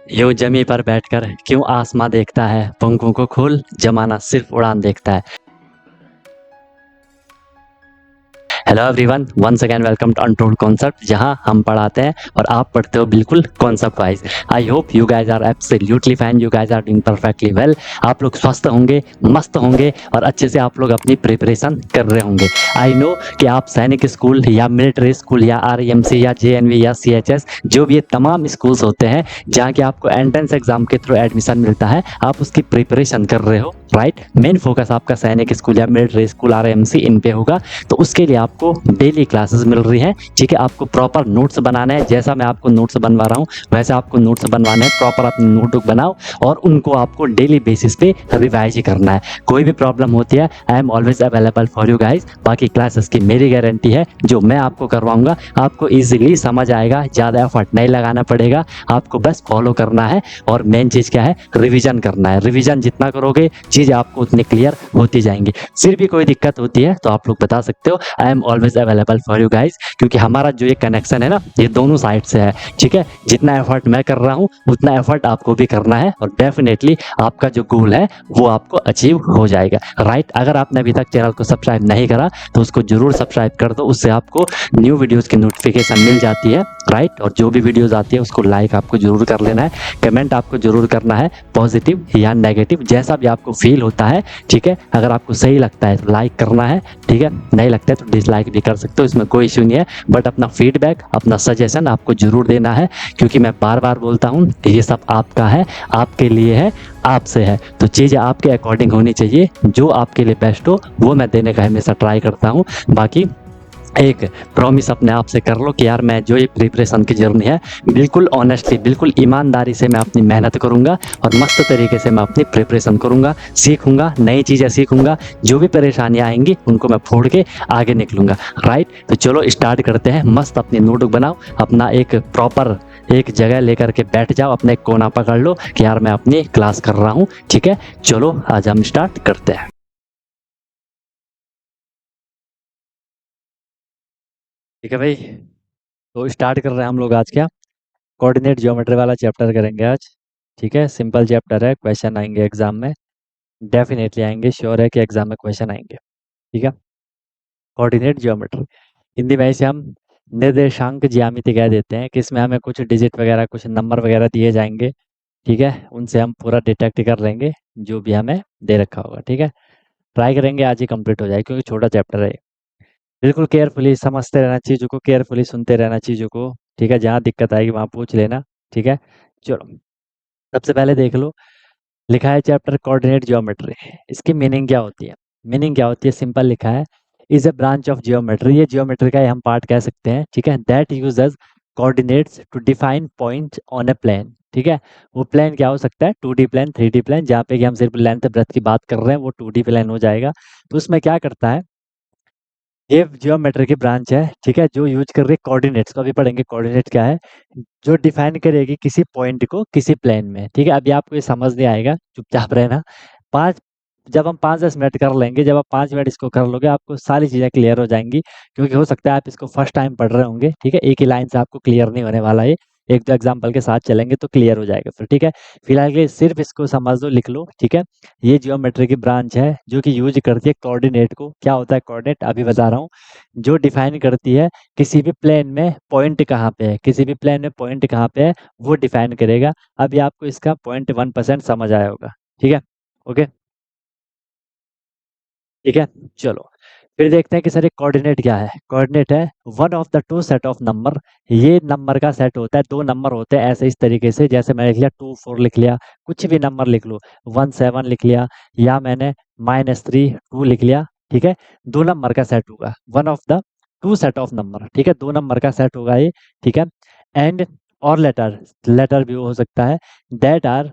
यूं जमी पर बैठकर क्यों आसमां देखता है, पंखों को खोल जमाना सिर्फ उड़ान देखता है। Hello everyone, once again welcome to untold concept, जहां हम पढ़ाते हैं और आप पढ़ते हो बिल्कुल concept wise. I hope you guys are absolutely fine, you guys are doing perfectly well. आप लोग स्वस्थ होंगे, मस्त होंगे और अच्छे से आप लोग अपनी प्रिपरेशन कर रहे होंगे। आई नो कि आप सैनिक स्कूल या मिलिट्री स्कूल या आरईएमसी या जेएनवी या सीएचएस, जो भी ये तमाम स्कूल्स होते हैं जहाँ के आपको एंट्रेंस एग्जाम के थ्रू एडमिशन मिलता है, आप उसकी प्रिपरेशन कर रहे हो, राइट। मेन फोकस आपका सैनिक स्कूल या मिलिट्री स्कूल आरईएमसी इन पे होगा। तो उसके लिए आपको डेली क्लासेस मिल रही हैं, ठीक है। आपको प्रॉपर नोट्स बनाना है, जैसा मैं आपको नोट्स बनवा रहा हूँ वैसे आपको नोट्स बनवाने हैं। प्रॉपर अपनी नोटबुक बनाओ और उनको आपको डेली बेसिस पे रिवाइज ही करना है। कोई भी प्रॉब्लम होती है, I am always available for you guys. बाकी क्लासेस की मेरी गारंटी है, जो मैं आपको करवाऊंगा आपको ईजिली समझ आएगा, ज़्यादा एफर्ट नहीं लगाना पड़ेगा, आपको बस फॉलो करना है। और मेन चीज़ क्या है, रिविजन करना है। रिविजन जितना करोगे चीज़ आपको उतनी क्लियर होती जाएंगी। फिर भी कोई दिक्कत होती है तो आप लोग बता सकते हो, I am always available for you guys. क्योंकि हमारा जो ये कनेक्शन है ना, ये दोनों साइड से है, ठीक है। जितना एफर्ट मैं कर रहा हूँ उतना एफर्ट आपको भी करना है और डेफिनेटली आपका जो गोल है वो आपको अचीव हो जाएगा, राइट। अगर आपने अभी तक चैनल को सब्सक्राइब नहीं करा तो उसको जरूर सब्सक्राइब कर दो, उससे आपको न्यू वीडियोस की नोटिफिकेशन मिल जाती है, राइट। और जो भी वीडियोस आती है उसको लाइक आपको जरूर कर लेना है, कमेंट आपको जरूर करना है, पॉजिटिव या नेगेटिव जैसा भी आपको फील होता है, ठीक है। अगर आपको सही लगता है तो लाइक करना है, ठीक है। नहीं लगता है तो डिसलाइक भी कर सकते हो, इसमें कोई इश्यू नहीं है। बट अपना फीडबैक, अपना सजेशन आपको जरूर देना है, क्योंकि मैं बार बार बोलता हूँ कि ये सब आपका है, आपके लिए है, आपसे है। तो चीज़ें आपके अकॉर्डिंग होनी चाहिए, जो आपके लिए बेस्ट हो वो मैं देने का हमेशा ट्राई करता हूँ। बाकी एक प्रॉमिस अपने आप से कर लो कि यार मैं जो ये प्रिपरेशन की जर्नी है बिल्कुल ऑनेस्टली, बिल्कुल ईमानदारी से मैं अपनी मेहनत करूंगा और मस्त तरीके से मैं अपनी प्रिपरेशन करूंगा, सीखूंगा, नई चीज़ें सीखूंगा। जो भी परेशानियां आएंगी उनको मैं फोड़ के आगे निकलूंगा, राइट। तो चलो स्टार्ट करते हैं। मस्त अपनी नोटबुक बनाओ, अपना एक प्रॉपर एक जगह लेकर के बैठ जाओ, अपने एक कोना पकड़ लो कि यार मैं अपनी क्लास कर रहा हूँ, ठीक है। चलो आज हम स्टार्ट करते हैं। ठीक है भाई, तो स्टार्ट कर रहे हैं हम लोग आज क्या, कोऑर्डिनेट ज्योमेट्री वाला चैप्टर करेंगे आज, ठीक है। सिंपल चैप्टर है, क्वेश्चन आएंगे एग्जाम में, डेफिनेटली आएंगे, श्योर है कि एग्जाम में क्वेश्चन आएंगे, ठीक है। कोऑर्डिनेट ज्योमेट्री हिंदी में इसे हम निर्देशांक ज्यामिति कह देते हैं, कि इसमें हमें कुछ डिजिट वगैरह, कुछ नंबर वगैरह दिए जाएंगे, ठीक है। उनसे हम पूरा डिटेक्ट कर लेंगे जो भी हमें दे रखा होगा, ठीक है। ट्राई करेंगे आज ही कंप्लीट हो जाए, क्योंकि छोटा चैप्टर है। बिल्कुल केयरफुली समझते रहना चीज़ों को, केयरफुली सुनते रहना चीज़ों को, ठीक है। जहाँ दिक्कत आएगी वहाँ पूछ लेना, ठीक है। चलो सबसे पहले देख लो, लिखा है चैप्टर कोऑर्डिनेट ज्योमेट्री। इसकी मीनिंग क्या होती है? मीनिंग क्या होती है, सिंपल लिखा है, is a branch of geometry. ये ज्योमेट्री का ही हम पार्ट कह सकते हैं, ठीक है। That uses coordinates to define point on a plane, ठीक है। वो प्लेन क्या हो सकता है, 2D प्लेन, 3D प्लेन, जहाँ पे कि हम सिर्फ लेंथ ब्रेथ की बात कर रहे हैं, वो 2D प्लेन हो जाएगा। तो उसमें क्या करता है, ये जियोमेट्री की ब्रांच है, ठीक है, जो यूज कर रही है कोऑर्डिनेट्स को। अभी पढ़ेंगे कोऑर्डिनेट क्या है, जो डिफाइन करेगी किसी पॉइंट को किसी प्लेन में, ठीक है। अभी आपको ये समझ नहीं आएगा, चुपचाप रहना। पाँच जब हम 5-10 मिनट कर लेंगे, जब आप 5 मिनट इसको कर लोगे आपको सारी चीज़ें क्लियर हो जाएंगी। क्योंकि हो सकता है आप इसको फर्स्ट टाइम पढ़ रहे होंगे, ठीक है। एक ही लाइन से आपको क्लियर नहीं होने वाला है, एक दो एग्जाम्पल के साथ चलेंगे तो क्लियर हो जाएगा फिर, ठीक है। फिलहाल के लिए सिर्फ इसको समझ लो, लिख लो, ठीक है। ये जियोमेट्री की ब्रांच है जो कि यूज करती है कोऑर्डिनेट को। क्या होता है कोऑर्डिनेट, अभी बता रहा हूँ। जो डिफाइन करती है किसी भी प्लेन में पॉइंट कहाँ पे है, किसी भी प्लेन में पॉइंट कहाँ पे है वो डिफाइन करेगा। अभी आपको इसका 0.1% समझ आया होगा, ठीक है। ओके, ठीक है। चलो फिर देखते हैं कि सर एक कोऑर्डिनेट क्या है। कोऑर्डिनेट है one of the two set of number. ये नंबर का सेट होता है, दो नंबर होते हैं ऐसे, इस तरीके से, जैसे मैंने लिख लिया 2 4 लिख लिया, कुछ भी नंबर लिख लो, 1 7 लिख लिया, या मैंने -3 2 लिख लिया, ठीक है। दो नंबर का सेट होगा, one of the two set of number, ठीक है। दो नंबर का सेट होगा ये, ठीक है। एंड और लेटर, लेटर भी हो सकता है, that are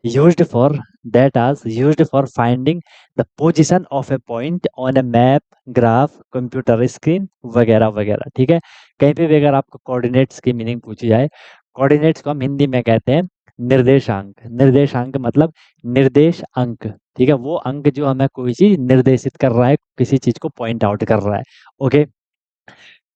used for that as used for finding the position of a point on a map, graph, computer screen वगैरह वगैरह, ठीक है। कहीं पे भी अगर आपको कोऑर्डिनेट्स की मीनिंग पूछी जाए, कोऑर्डिनेट्स को हम हिंदी में कहते हैं निर्देशांक। निर्देशांक मतलब निर्देश अंक, ठीक है। वो अंक जो हमें कोई चीज निर्देशित कर रहा है, किसी चीज को पॉइंट आउट कर रहा है, ओके।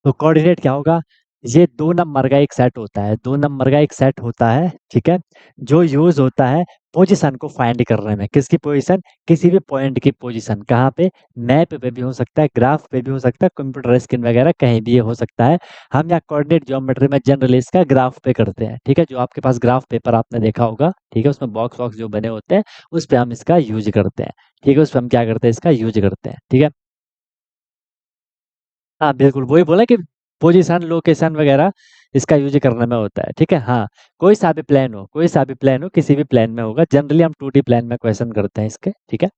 तो कोऑर्डिनेट क्या होगा, ये 2 नंबर का एक सेट होता है, 2 नंबर का एक सेट होता है, ठीक है? जो यूज़ होता है पोज़ीशन को फाइंड करने में। किसकी पोज़ीशन? किसी भी पॉइंट की पोज़ीशन। कहाँ पे? मैप पे भी हो सकता है, ग्राफ पे भी हो सकता है, कंप्यूटर स्क्रीन वगैरह कहीं भी ये हो सकता है। हम यहाँ कोऑर्डिनेट ज्योमेट्री में जनरली इसका ग्राफ पे करते हैं, ठीक है? जो आपके पास ग्राफ पेपर आपने देखा होगा, ठीक है? उसमें बॉक्स वॉक्स जो बने होते हैं, उस पे हम इसका यूज़ करते हैं, ठीक है? उस पे हम क्या करते हैं? इसका यूज़ करते हैं, ठीक है? हाँ, बिल्कुल, वही बोला कि पोज़ीशन, लोकेशन वगैरह इसका यूज़ करने में होता है, ठीक है? हाँ, कोई सा भी प्लेन हो, किसी भी प्लेन में होगा, जनरली हम 2D प्लेन में क्वेश्चन करते हैं इसके, ठीक है?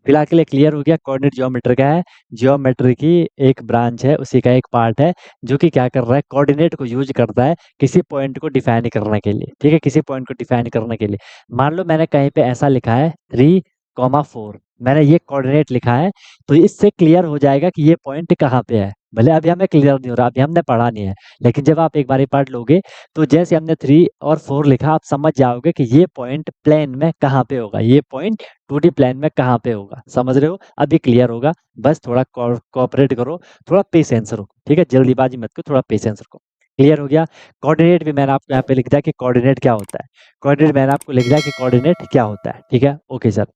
फिलहाल के लिए क्लियर हो गया कोऑर्डिनेट ज्योमेट्री क्या है? ज्योमेट्री की एक ब्रांच है, उसी का एक पार्ट है, जो कि क्या कर रहा है? कोऑर्डिनेट को यूज़ करता है, किसी पॉइंट को डिफाइन करने के लिए, ठीक है? किसी पॉइंट को डिफाइन करने के लिए। मान लो मैंने कहीं पे ऐसा लिखा है 3, 4 मैंने ये कोऑर्डिनेट लिखा है, तो इससे क्लियर हो जाएगा कि ये पॉइंट कहाँ पे है। भले अभी हमें क्लियर नहीं हो रहा, अभी हमने पढ़ा नहीं है, लेकिन जब आप एक बारी पढ़ लोगे, तो जैसे हमने 3 और 4 लिखा, आप समझ जाओगे कि ये पॉइंट प्लेन में कहाँ पे होगा, ये पॉइंट 2D प्लेन में कहाँ पे होगा। समझ रहे हो? अभी क्लियर होगा, बस थोड़ा कोऑपरेट करो, थोड़ा पेशेंस रखो, ठीक है? जल्दीबाजी मत करो, थोड़ा पेशेंस रखो। क्लियर हो गया? कोऑर्डिनेट भी मैंने आपको यहाँ पे लिख दिया कि कोऑर्डिनेट क्या होता है। कोऑर्डिनेट मैंने आपको लिख दिया कि कोऑर्डिनेट क्या होता है, ठीक है? Okay sir.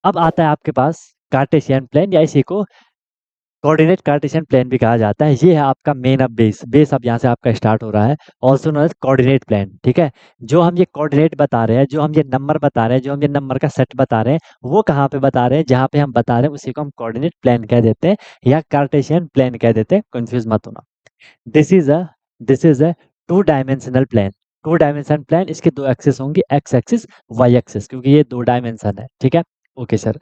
अब आता है आपके पास कार्टेशियन प्लेन, या इसी को कोऑर्डिनेट कार्टेशियन प्लेन भी कहा जाता है। ये है आपका मेन अब बेस अब यहाँ से आपका स्टार्ट हो रहा है, also known as coordinate plane, ठीक है? जो हम ये कोऑर्डिनेट बता रहे हैं, जो हम ये नंबर बता रहे हैं, जो हम ये नंबर का सेट बता रहे हैं, वो कहाँ पे बता रहे हैं? जहाँ पे हम बता रहे हैं उसी को हम कोऑर्डिनेट प्लेन कह देते हैं, या कार्टेशियन प्लेन कह देते हैं, कंफ्यूज मत होना। This is a this is a two dimensional plane. Two dimension plane, इसके दो एक्सिस होंगे, एक्स एक्सिस, वाई एक्सिस, क्योंकि ये दो डायमेंशन है, ठीक है? Okay sir.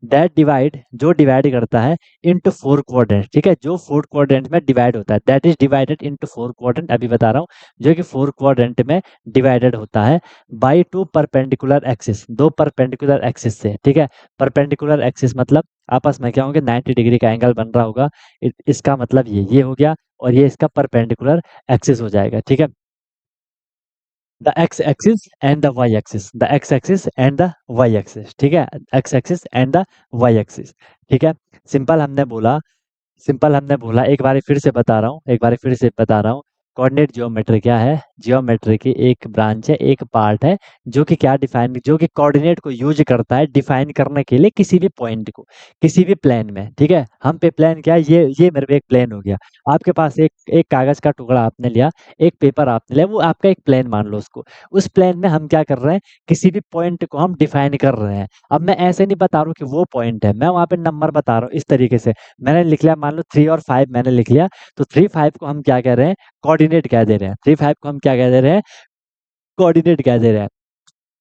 दैट डिवाइड, जो डिवाइड करता है इनटू 4 क्वाड्रेंट, ठीक है? जो 4 क्वाड्रेंट में डिवाइड होता है, that is divided into 4 quadrant, अभी बता रहा हूँ, जो कि 4 क्वाड्रेंट में डिवाइडेड होता है बाय 2 परपेंडिकुलर एक्सिस, दो परपेंडिकुलर एक्सिस से, ठीक है? परपेंडिकुलर एक्सिस मतलब आपस में क्या होंगे? 90 डिग्री का एंगल बन रहा होगा। इसका मतलब ये हो गया, और ये इसका परपेंडिकुलर एक्सिस हो जाएगा, ठीक है? The X axis and the Y axis, the X axis and the Y axis, ठीक है? X axis and the Y axis, ठीक है? सिंपल हमने बोला एक बारी फिर से बता रहा हूँ, कोऑर्डिनेट ज्योमेट्री क्या है? ज्योमेट्री की एक ब्रांच है, एक पार्ट है, जो कि कोऑर्डिनेट को यूज करता है डिफाइन करने के लिए किसी भी पॉइंट को, किसी भी प्लेन में, ठीक है? हम पे प्लेन क्या है? ये मेरे पे एक प्लेन हो गया। आपके पास एक एक कागज का टुकड़ा आपने लिया, एक पेपर आपने लिया, वो आपका एक प्लेन मान लो उसको। उस प्लेन में हम क्या कर रहे हैं? किसी भी पॉइंट को हम डिफाइन कर रहे हैं। अब मैं ऐसे नहीं बता रहा हूँ कि वो पॉइंट है, मैं वहाँ पे नंबर बता रहा हूँ इस तरीके से। मैंने लिख लिया, मान लो 3 और 5 मैंने लिख लिया, तो 3, 5 को हम क्या कह रहे हैं? कोऑर्डिनेट कह दे रहे हैं। 3, 5 को हम क्या कह दे रहे हैं? कोऑर्डिनेट कह दे रहे हैं।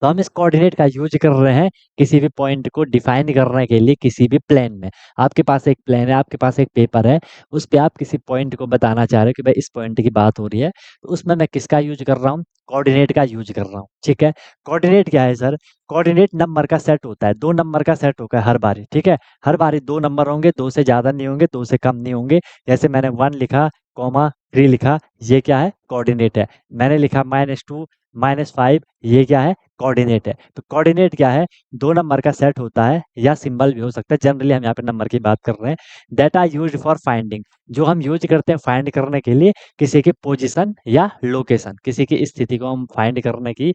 तो हम इस कोऑर्डिनेट का यूज कर रहे हैं किसी भी पॉइंट को डिफाइन करने के लिए किसी भी प्लेन में। आपके पास एक प्लेन है, आपके पास एक पेपर है, उस पे आप किसी पॉइंट को बताना चाह रहे हो कि भाई इस पॉइंट की बात हो रही है, तो उसमें मैं किसका यूज कर रहा हूँ? कोऑर्डिनेट का यूज कर रहा हूँ, ठीक है? कोऑर्डिनेट क्या है सर? कोऑर्डिनेट नंबर का सेट होता है, 2 नंबर का सेट होगा हर बारी, ठीक है? हर बारी 2 नंबर होंगे, 2 से ज़्यादा नहीं होंगे, 2 से कम नहीं होंगे। जैसे मैंने 1 लिखा, कॉमा 3 लिखा, ये क्या है? कोऑर्डिनेट है। मैंने लिखा -2, -5, ये क्या है? कोऑर्डिनेट है। तो कोऑर्डिनेट क्या है? 2 नंबर का सेट होता है, या सिंबल भी हो सकता है, जनरली हम यहाँ पे नंबर की बात कर रहे हैं, that are used for finding, जो हम यूज़ करते हैं फाइंड करने के लिए किसी की पोजीशन या लोकेशन, किसी की स्थिति को हम फाइंड करने की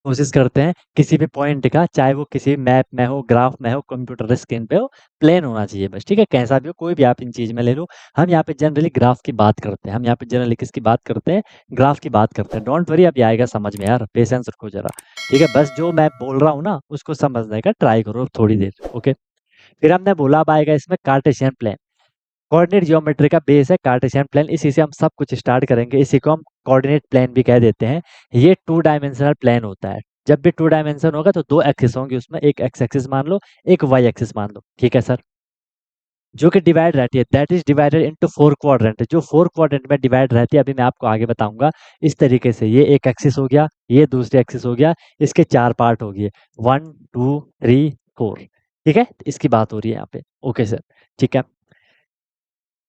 कोशिश करते हैं, किसी भी पॉइंट का, चाहे वो किसी मैप में हो, ग्राफ में हो, कंप्यूटर स्क्रीन पे हो, प्लेन होना चाहिए बस, ठीक है? कैसा भी हो, कोई भी आप इन चीज़ में ले लो। हम यहाँ पे जनरली ग्राफ की बात करते हैं, हम यहाँ पे जनरली किसकी बात करते हैं? ग्राफ की बात करते हैं। डोंट वरी, अभी आएगा समझ में यार, पेशेंस रखो ज़रा, ठीक है? बस जो मैं बोल रहा हूँ ना, उसको समझने का ट्राई करो थोड़ी देर, ओके? फिर हमने बोला अब आएगा इसमें कार्टेशियन प्लेन। कोऑर्डिनेट ज्योमेट्री का बेस है कार्टेशियन प्लेन, इसी से हम सब कुछ स्टार्ट करेंगे, इसी को हम कोऑर्डिनेट प्लेन भी कह देते हैं। ये 2 डायमेंशनल प्लेन होता है। जब भी 2 डायमेंशन होगा तो 2 एक्सिस होंगी उसमें, एक एक्स एक्सिस मान लो, एक वाई एक्सिस मान लो, ठीक है सर? जो कि डिवाइड रहती है, that is divided into 4 quadrant, जो 4 क्वाड्रेंट में डिवाइड रहती है, अभी मैं आपको आगे बताऊंगा। इस तरीके से ये एक एक्सिस हो गया, ये दूसरी एक्सिस हो गया, इसके 4 पार्ट हो गए, 1, 2, 3, 4, ठीक है? इसकी बात हो रही है यहाँ पे, ओके सर, ठीक है?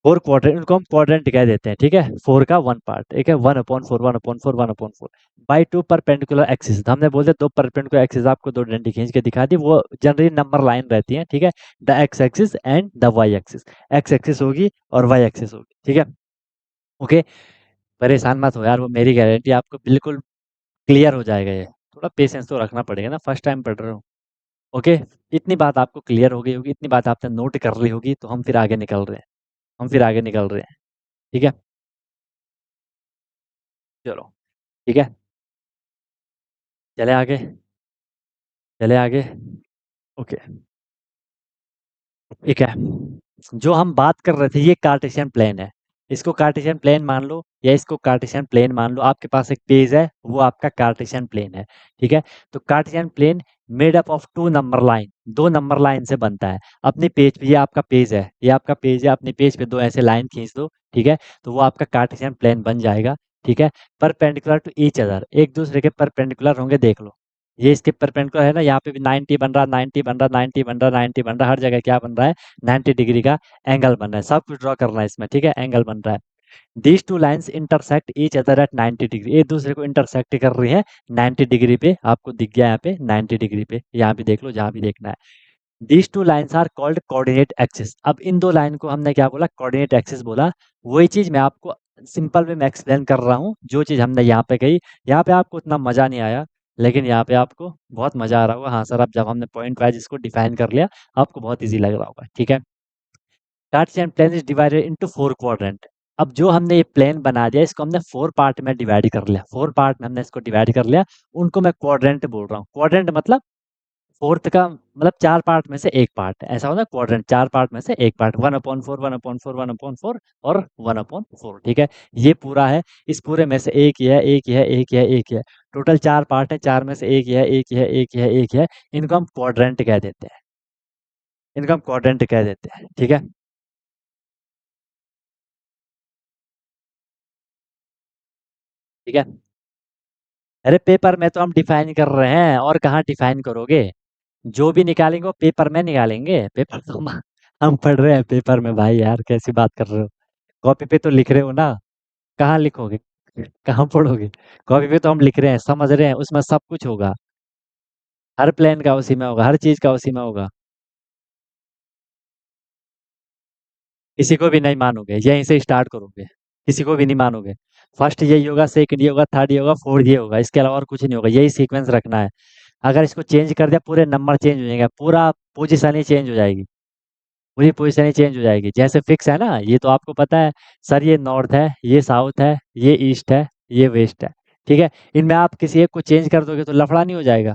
4 क्वाड्रेंट, इनको हम क्वाड्रेंट कह देते हैं, ठीक है? 4 का 1 पार्ट, ठीक है? 1/4, 1/4, 1/4 बाय 2 परपेंडिकुलर एक्सिस। हमने बोल दिया 2 परपेंडिकुलर एक्सिस, आपको 2 डंडी खींच के दिखा दी, वो जनरली नंबर लाइन रहती है, ठीक है? The X axis and the Y axis, X axis होगी और वाई एक्सिस होगी, ठीक है? ओके, परेशान मत हो यार, वो मेरी गारंटी, आपको बिल्कुल क्लियर हो जाएगा ये। थोड़ा पेशेंस तो रखना पड़ेगा ना, फर्स्ट टाइम पढ़ रहे हो। ओके, इतनी बात आपको क्लियर हो गई होगी, इतनी बात आपने नोट कर ली होगी, तो हम फिर आगे निकल रहे हैं। हम फिर आगे निकल रहे हैं। ठीक है, चलो। ठीक है, चले आगे, चले आगे। ओके, ठीक है। जो हम बात कर रहे थे, ये कार्टेशियन प्लेन है। इसको कार्टेशियन प्लेन मान लो, या इसको कार्टेशियन प्लेन मान लो। आपके पास एक पेज है, वो आपका कार्टेशियन प्लेन है। ठीक है, तो Cartesian plane made up of two number line, दो नंबर लाइन से बनता है। अपने पेज पे, ये आपका पेज है, ये आपका पेज है, अपने पेज पे दो ऐसे लाइन खींच दो। ठीक है, तो वो आपका कार्टेशियन प्लेन बन जाएगा। ठीक है, परपेंडिकुलर टू ईच अदर, एक दूसरे के परपेंडिकुलर होंगे, देख लो। ये इसके परपेंडिकुलर है ना, यहाँ पे भी 90 बन रहा, 90 बन रहा, 90 बन रहा, 90 बन रहा, हर जगह क्या बन रहा है, 90 डिग्री का एंगल बन रहा है। सब कुछ ड्रॉ करना है इसमें, ठीक है, एंगल बन रहा है। These two lines intersect each other at 90 degree, एक दूसरे को इंटरसेक्ट कर रही है 90 डिग्री पे। आपको दिख गया यहाँ पे 90 डिग्री पे, यहाँ भी देख लो जहाँ भी देखना है। These two lines are called coordinate axis. अब इन दो लाइन को हमने क्या बोला, कोऑर्डिनेट एक्सिस बोला। वही चीज मैं आपको सिंपल वे में एक्सप्लेन कर रहा हूँ, जो चीज हमने यहाँ पे कही। यहाँ पे आपको उतना मजा नहीं आया, लेकिन यहाँ पे आपको बहुत मजा आ रहा होगा। हाँ सर, अब जब हमने पॉइंट वाइज इसको डिफाइन कर लिया, आपको बहुत इजी लग रहा होगा। ठीक है, Cartesian plane is divided into four quadrant. अब जो हमने ये प्लेन बना दिया, इसको हमने फोर पार्ट में डिवाइड कर लिया, फोर पार्ट में हमने इसको डिवाइड कर लिया। उनको मैं क्वाड्रेंट बोल रहा हूँ। क्वाड्रेंट मतलब फोर्थ का मतलब चार पार्ट में से एक पार्ट, ऐसा होता है क्वाड्रेंट, चार पार्ट में से एक पार्ट, 1/4, 1/4, 1/4 और 1/4। ठीक है, ये पूरा है। इस पूरे में से एक ही है, एक ही है, एक ही है, एक ही है। टोटल चार पार्ट है, चार में से एक ही है, एक ही है, एक ही है, एक ही है। इनको हम क्वाड्रेंट कह देते हैं, इनको हम क्वाड्रेंट कह देते हैं। ठीक है, ठीक है। अरे पेपर में तो हम डिफाइन कर रहे हैं, और कहाँ डिफाइन करोगे। जो भी निकालेंगे वो पेपर में निकालेंगे, पेपर तो हम पढ़ रहे हैं पेपर में भाई, यार कैसी बात कर रहे हो। कॉपी पे तो लिख रहे हो ना, कहाँ लिखोगे, कहाँ पढ़ोगे। कॉपी पे तो हम लिख रहे हैं, समझ रहे हैं, उसमें सब कुछ होगा। हर प्लेन का उसी में होगा, हर चीज का उसी में होगा। किसी को भी नहीं मानोगे, यहीं से स्टार्ट करोगे, किसी को भी नहीं मानोगे। फर्स्ट यही होगा, सेकंड ये होगा, थर्ड ये होगा, फोर्थ ये होगा, इसके अलावा और कुछ नहीं होगा, यही सीक्वेंस रखना है। अगर इसको चेंज कर दिया, पूरे नंबर चेंज हो जाएगा, पूरा पोजीशन ही चेंज हो जाएगी, पूरी पोजीशन ही चेंज हो जाएगी। जैसे फिक्स है ना, ये तो आपको पता है। सर ये नॉर्थ है, ये साउथ है, ये ईस्ट है, ये वेस्ट है। ठीक है, इनमें आप किसी एक को चेंज कर दोगे तो लफड़ा नहीं हो जाएगा।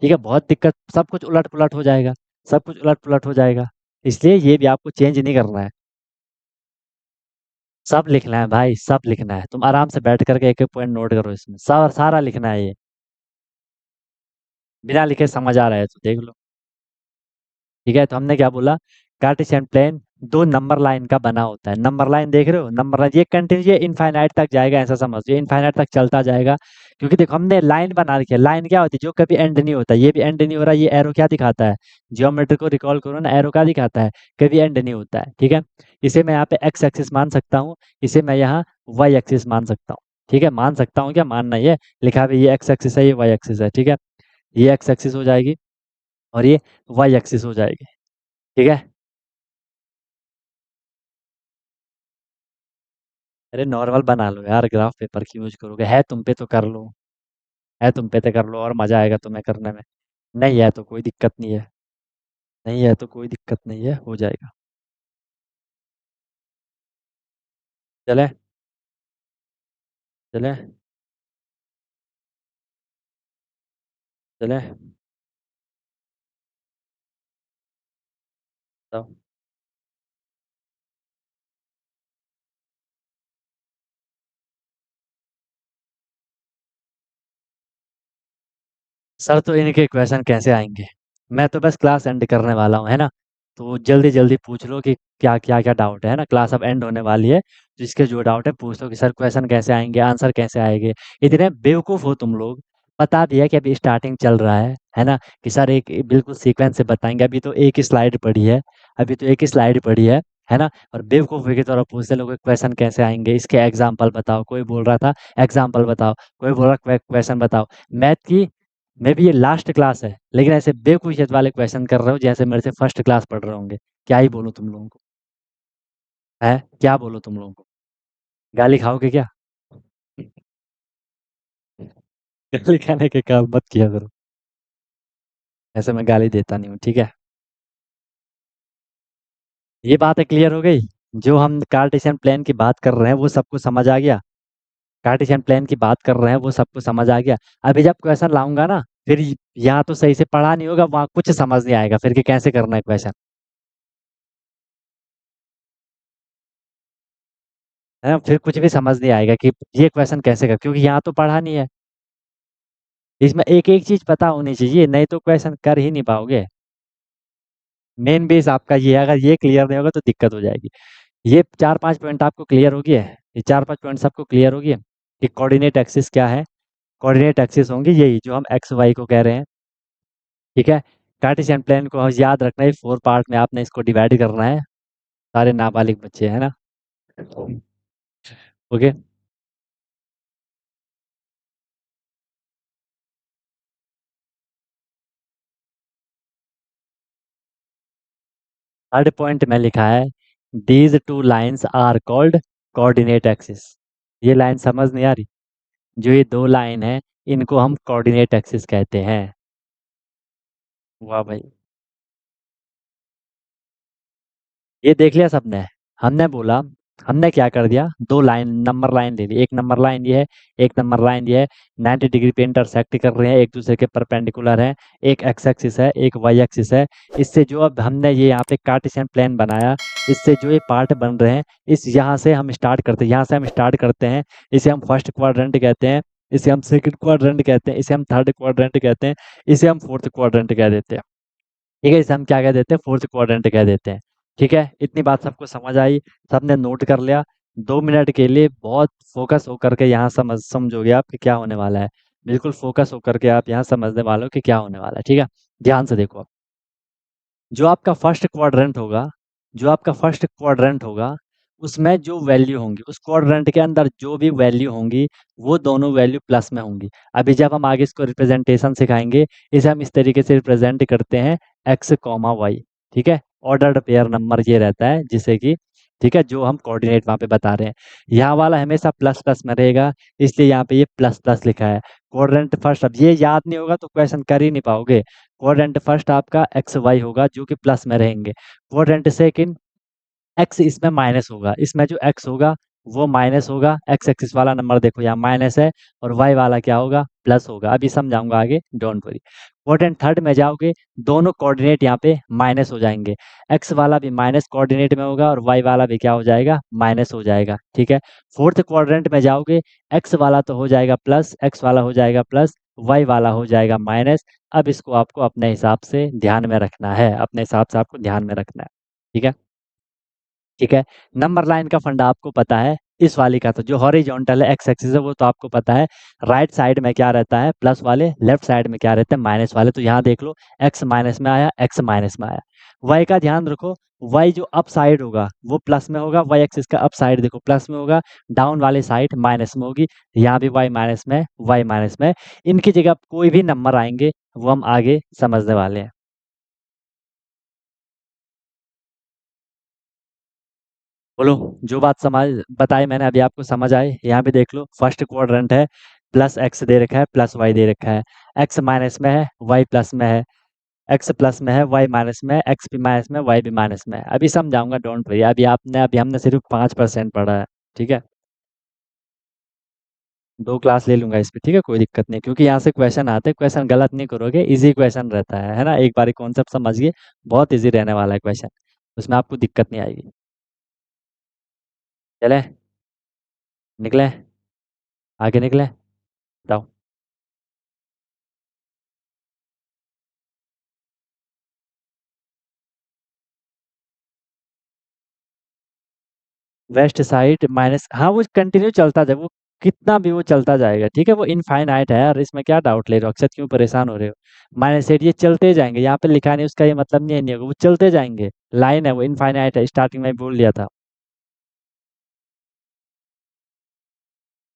ठीक है, बहुत दिक्कत, सब कुछ उलट पुलट हो जाएगा, सब कुछ उलट पुलट हो जाएगा। इसलिए ये भी आपको चेंज नहीं करना है। सब लिखना है भाई, सब लिखना है। तुम आराम से बैठ करके एक एक पॉइंट नोट करो, इसमें सारा सारा लिखना है ये। बिना लिखे समझ आ रहा है तो देख लो। ठीक है, तो हमने क्या बोला, कार्टेशियन प्लेन दो नंबर लाइन का बना होता है। नंबर लाइन देख रहे हो, नंबर लाइन ये कंटिन्यू, ये इनफाइनाइट तक जाएगा, ऐसा समझिए, इनफाइनाइट तक चलता जाएगा। क्योंकि देखो हमने लाइन बना रखी है, लाइन क्या होती है, जो कभी एंड नहीं होता। ये भी एंड नहीं हो रहा, ये एरो क्या दिखाता है, जियोमेट्री को रिकॉल करो ना, एरो क्या दिखाता है, कभी एंड नहीं होता है। ठीक है, इसे मैं यहाँ पे एक्स एक्सिस मान सकता हूँ, इसे मैं यहाँ वाई एक्सिस मान सकता हूँ। ठीक है, मान सकता हूँ क्या, मानना ही है, लिखा भी ये एक्स एक्सिस है, ये वाई एक्सिस है। ठीक है, ये एक्स एक्सिस हो जाएगी, और ये वाई एक्सिस हो जाएगी। ठीक है, अरे नॉर्मल बना लो यार, ग्राफ पेपर की यूज करोगे, है तुम पे तो कर लो, है तुम पे तो कर लो, और मजा आएगा तुम्हें करने में। नहीं है तो कोई दिक्कत नहीं है, नहीं है तो कोई दिक्कत नहीं है, हो जाएगा। चले, चले, चले, बताओ। सर तो इनके क्वेश्चन कैसे आएंगे, मैं तो बस क्लास एंड करने वाला हूँ, है ना। तो जल्दी जल्दी पूछ लो कि क्या क्या क्या डाउट है ना, क्लास अब एंड होने वाली है, तो इसके जो डाउट है पूछ लो कि सर क्वेश्चन कैसे आएंगे, आंसर कैसे आएंगे। इतने बेवकूफ़ हो तुम लोग, बता दिया कि अभी स्टार्टिंग चल रहा है ना, कि सर एक बिल्कुल सीक्वेंस से बताएंगे, अभी तो एक ही स्लाइड पढ़ी है, अभी तो एक ही स्लाइड पढ़ी है ना। और बेवकूफ़ी की तरह पूछते लोग क्वेश्चन कैसे आएंगे, इसके एग्जाम्पल बताओ, कोई बोल रहा था एग्जाम्पल बताओ, कोई बोल रहा क्वेश्चन बताओ। मैथ की मे बी ये लास्ट क्लास है, लेकिन ऐसे बेकुफियत वाले क्वेश्चन कर रहे हो जैसे मेरे से फर्स्ट क्लास पढ़ रहे होंगे। क्या ही बोलूं तुम लोगों को, है क्या बोलूं तुम लोगों को। गाली खाओगे क्या? गाली खाने के काम मत किया करो। ऐसे मैं गाली देता नहीं हूँ, ठीक है? ये बात है, क्लियर हो गई? जो हम कार्टेशियन प्लेन की बात कर रहे हैं वो सबको समझ आ गया? कार्टेशियन प्लेन की बात कर रहे हैं वो सबको समझ आ गया? अभी जब क्वेश्चन लाऊंगा ना, फिर यहाँ तो सही से पढ़ा नहीं होगा, वहाँ कुछ समझ नहीं आएगा फिर कि कैसे करना है क्वेश्चन। है, फिर कुछ भी समझ नहीं आएगा कि ये क्वेश्चन कैसे कर, क्योंकि यहाँ तो पढ़ा नहीं है। इसमें एक एक चीज पता होनी चाहिए, नहीं तो क्वेश्चन कर ही नहीं पाओगे। मेन बेस आपका ये है, अगर ये क्लियर नहीं होगा तो दिक्कत हो जाएगी। ये 4-5 पॉइंट आपको क्लियर हो गया है? ये 4-5 पॉइंट सबको क्लियर हो गया कि कोऑर्डिनेट एक्सिस क्या है? कोऑर्डिनेट एक्सिस होंगे यही जो हम एक्स वाई को कह रहे हैं, ठीक है? कार्टेशियन प्लेन को याद रखना है, 4 पार्ट में आपने इसको डिवाइड करना है। सारे नाबालिग बच्चे हैं ना? ओके। थर्ड पॉइंट में लिखा है, these two lines are called coordinate axis. ये लाइन समझ नहीं आ रही? जो ये दो लाइन है, इनको हम कोऑर्डिनेट एक्सिस कहते हैं। वाह भाई! ये देख लिया सबने? हमने बोला, हमने क्या कर दिया, दो लाइन नंबर लाइन ले ली, एक नंबर लाइन ये है, एक नंबर लाइन ये है। 90 डिग्री पे इंटरसेक्ट कर रहे हैं, एक दूसरे के परपेंडिकुलर है। एक एक्स एक्सिस है, एक वाई एक्सिस है। इससे जो अब हमने ये यहाँ पे कार्टेशियन प्लेन बनाया, इससे जो ये पार्ट बन रहे हैं, इस यहाँ से हम स्टार्ट करते हैं, यहाँ से हम स्टार्ट करते हैं। इसे हम फर्स्ट क्वाड्रेंट कहते हैं, इसे हम सेकंड क्वाड्रेंट कहते हैं, इसे हम थर्ड क्वाड्रेंट कहते हैं, इसे हम फोर्थ क्वाड्रेंट कह देते हैं। ठीक है, इसे हम क्या कह देते हैं, फोर्थ क्वाड्रेंट कह देते हैं। ठीक है, इतनी बात सबको समझ आई? सबने नोट कर लिया? 2 मिनट के लिए बहुत फोकस होकर के यहाँ समझोगे आप कि क्या होने वाला है। बिल्कुल फोकस होकर के आप यहाँ समझने वाले हो कि क्या होने वाला है, ठीक है? ध्यान से देखो। जो आपका फर्स्ट क्वाड्रेंट होगा, जो आपका फर्स्ट क्वाड्रेंट होगा, उसमें जो वैल्यू होंगी, उस क्वाड्रेंट के अंदर जो भी वैल्यू होंगी, वो दोनों वैल्यू प्लस में होंगी। अभी जब हम आगे इसको रिप्रेजेंटेशन सिखाएंगे, इसे हम इस तरीके से रिप्रेजेंट करते हैं, एक्स कॉमा वाई। ठीक है, ऑर्डर्ड पेयर नंबर ये रहता है, जिसे कि, ठीक है, जो हम कोऑर्डिनेट वहाँ पे बता रहे हैं। यहाँ वाला हमेशा प्लस प्लस में रहेगा, इसलिए यहाँ पे ये प्लस प्लस लिखा है। क्वाड्रेंट फर्स्ट, अब ये याद नहीं होगा तो क्वेश्चन कर ही नहीं पाओगे। क्वाड्रेंट फर्स्ट आपका एक्स वाई होगा जो कि प्लस में रहेंगे। क्वाड्रेंट सेकंड, एक्स इसमें माइनस होगा, इसमें जो एक्स होगा वो माइनस होगा। एक्स एक्सिस वाला नंबर देखो यहाँ माइनस है, और वाई वाला क्या होगा, प्लस होगा। अभी समझाऊंगा आगे, डोंट वरी। क्वाड्रेंट थर्ड में जाओगे, दोनों कोऑर्डिनेट यहाँ पे माइनस हो जाएंगे। एक्स वाला भी माइनस कोऑर्डिनेट में होगा, और वाई वाला भी क्या हो जाएगा, माइनस हो जाएगा। ठीक है, फोर्थ क्वाड्रेंट में जाओगे, एक्स वाला तो हो जाएगा प्लस, एक्स वाला हो जाएगा प्लस, वाई वाला हो जाएगा माइनस। अब इसको आपको अपने हिसाब से ध्यान में रखना है, अपने हिसाब से आपको ध्यान में रखना है। ठीक है? ठीक है, नंबर लाइन का फंडा आपको पता है। इस वाली का तो जो हॉरिजॉन्टल है, एक्स एक्सिस है, वो तो आपको पता है। राइट साइड में क्या रहता है, प्लस वाले, लेफ्ट साइड में क्या रहते हैं, माइनस वाले। तो यहाँ देख लो, एक्स माइनस में आया, एक्स माइनस में आया। वाई का ध्यान रखो, वाई जो अप साइड होगा वो प्लस में होगा, वाई एक्सिस का अप साइड देखो प्लस में होगा, डाउन वाली साइड माइनस में होगी। यहाँ भी वाई माइनस में, वाई माइनस में। इनकी जगह कोई भी नंबर आएंगे वो हम आगे समझने वाले हैं। बोलो, जो बात समझ बताई मैंने अभी आपको समझ आए? यहाँ पे देख लो, फर्स्ट क्वाड्रेंट है, प्लस एक्स दे रखा है, प्लस वाई दे रखा है। एक्स माइनस में है, वाई प्लस में है। एक्स प्लस में है, वाई माइनस में है, एक्स भी माइनस में, वाई भी माइनस में है। अभी समझाऊंगा, डोंट वरी। अभी हमने सिर्फ 5% पढ़ा है। ठीक है, 2 क्लास ले लूंगा इस पे, ठीक है, कोई दिक्कत नहीं, क्योंकि यहाँ से क्वेश्चन आते हैं, क्वेश्चन गलत नहीं करोगे, इजी क्वेश्चन रहता है ना? एक बार कॉन्सेप्ट समझिए, बहुत इजी रहने वाला है क्वेश्चन, उसमें आपको दिक्कत नहीं आएगी। चले, निकले, आगे निकले, बताओ। वेस्ट साइड माइनस, हाँ वो कंटिन्यू चलता जाए, वो कितना भी वो चलता जाएगा, ठीक है, वो इनफाइनाइट है यार, इसमें क्या डाउट ले रहे हो, अक्षर क्यों परेशान हो रहे हो? -8 ये चलते जाएंगे, यहाँ पे लिखा नहीं, उसका ये मतलब नहीं है, नहीं होगा, वो चलते जाएंगे। लाइन है वो, इनफाइनाइट है, स्टार्टिंग में बोल लिया था।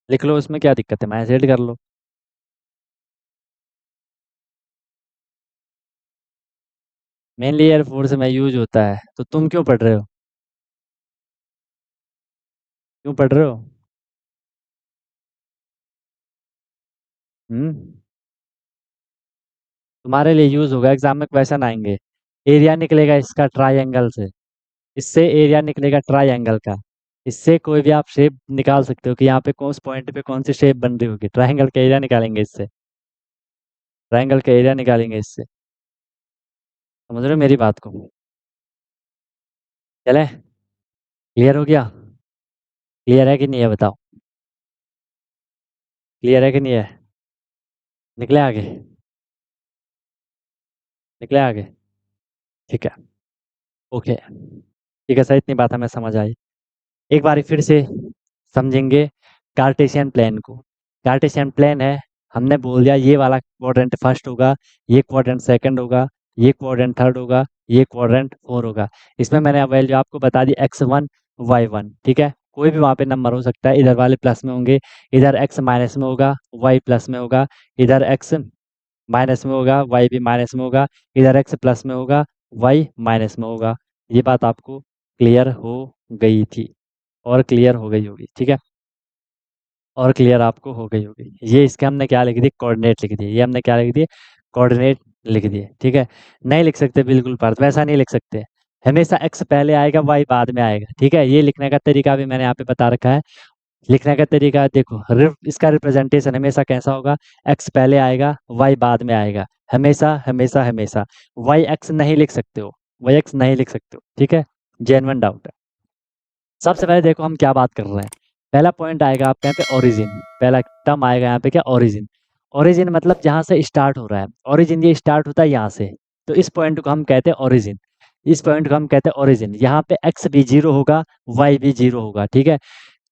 लिख लो, उसमें क्या दिक्कत है, -8 कर लो। मेनली एयरफोर्स में यूज होता है, तो तुम क्यों पढ़ रहे हो? क्यों पढ़ रहे हो? हम्म तुम्हारे लिए यूज होगा, एग्जाम में क्वेश्चन आएंगे। एरिया निकलेगा इसका ट्रायंगल से, इससे एरिया निकलेगा ट्रायंगल का। इससे कोई भी आप शेप निकाल सकते हो कि यहाँ पे कौन से पॉइंट पे कौन सी शेप बन रही होगी, ट्रायंगल का एरिया निकालेंगे इससे। ट्रायंगल का एरिया निकालेंगे इससे। समझ रहे हो मेरी बात को? चले, क्लियर हो गया? क्लियर है कि नहीं है बताओ? क्लियर है कि नहीं है? निकले आगे? निकले आगे? ठीक है। ओके, ठीक है सर, इतनी बात हमें समझ आई। एक बारी फिर से समझेंगे कार्टेशियन प्लेन को। कार्टेशियन प्लेन है, हमने बोल दिया ये वाला क्वाड्रेंट फर्स्ट होगा, ये क्वाड्रेंट सेकंड होगा, ये क्वाड्रेंट थर्ड होगा, ये क्वाड्रेंट फोर होगा। इसमें मैंने वैल्यू आपको बता दी x1 y1, ठीक है। कोई भी वहाँ पे नंबर हो सकता है, इधर वाले प्लस में होंगे, इधर x माइनस में होगा, y प्लस में होगा, इधर x माइनस में होगा, y भी माइनस में होगा, इधर x प्लस में होगा, y माइनस में होगा। ये बात आपको क्लियर हो गई थी और क्लियर हो गई होगी, ठीक है। और क्लियर आपको हो गई होगी। ये इसके हमने क्या लिख दिए, कोऑर्डिनेट लिख दिए। ये हमने क्या लिख दिए, कोऑर्डिनेट लिख दिए, ठीक है। नहीं लिख सकते बिल्कुल पार्थ, वैसा नहीं लिख सकते। हमेशा x पहले आएगा, y बाद में आएगा, ठीक है। ये लिखने का तरीका भी मैंने यहाँ पे बता रखा है। लिखने का तरीका देखो, इसका रिप्रेजेंटेशन हमेशा कैसा होगा, x पहले आएगा, y बाद में आएगा, हमेशा हमेशा हमेशा। y x नहीं लिख सकते हो, y x नहीं लिख सकते हो, ठीक है। जेन्युइन डाउट है। सबसे पहले देखो हम क्या बात कर रहे हैं। पहला पॉइंट आएगा आपके यहाँ पे ओरिजिन। पहला टर्म आएगा यहाँ पे क्या, ओरिजिन। ओरिजिन मतलब जहाँ से स्टार्ट हो रहा है, ओरिजिन ये स्टार्ट होता है यहाँ से, तो इस पॉइंट को हम कहते हैं ओरिजिन। इस पॉइंट को हम कहते हैं ओरिजिन। यहाँ पे एक्स भी जीरो होगा, वाई भी जीरो होगा, ठीक है।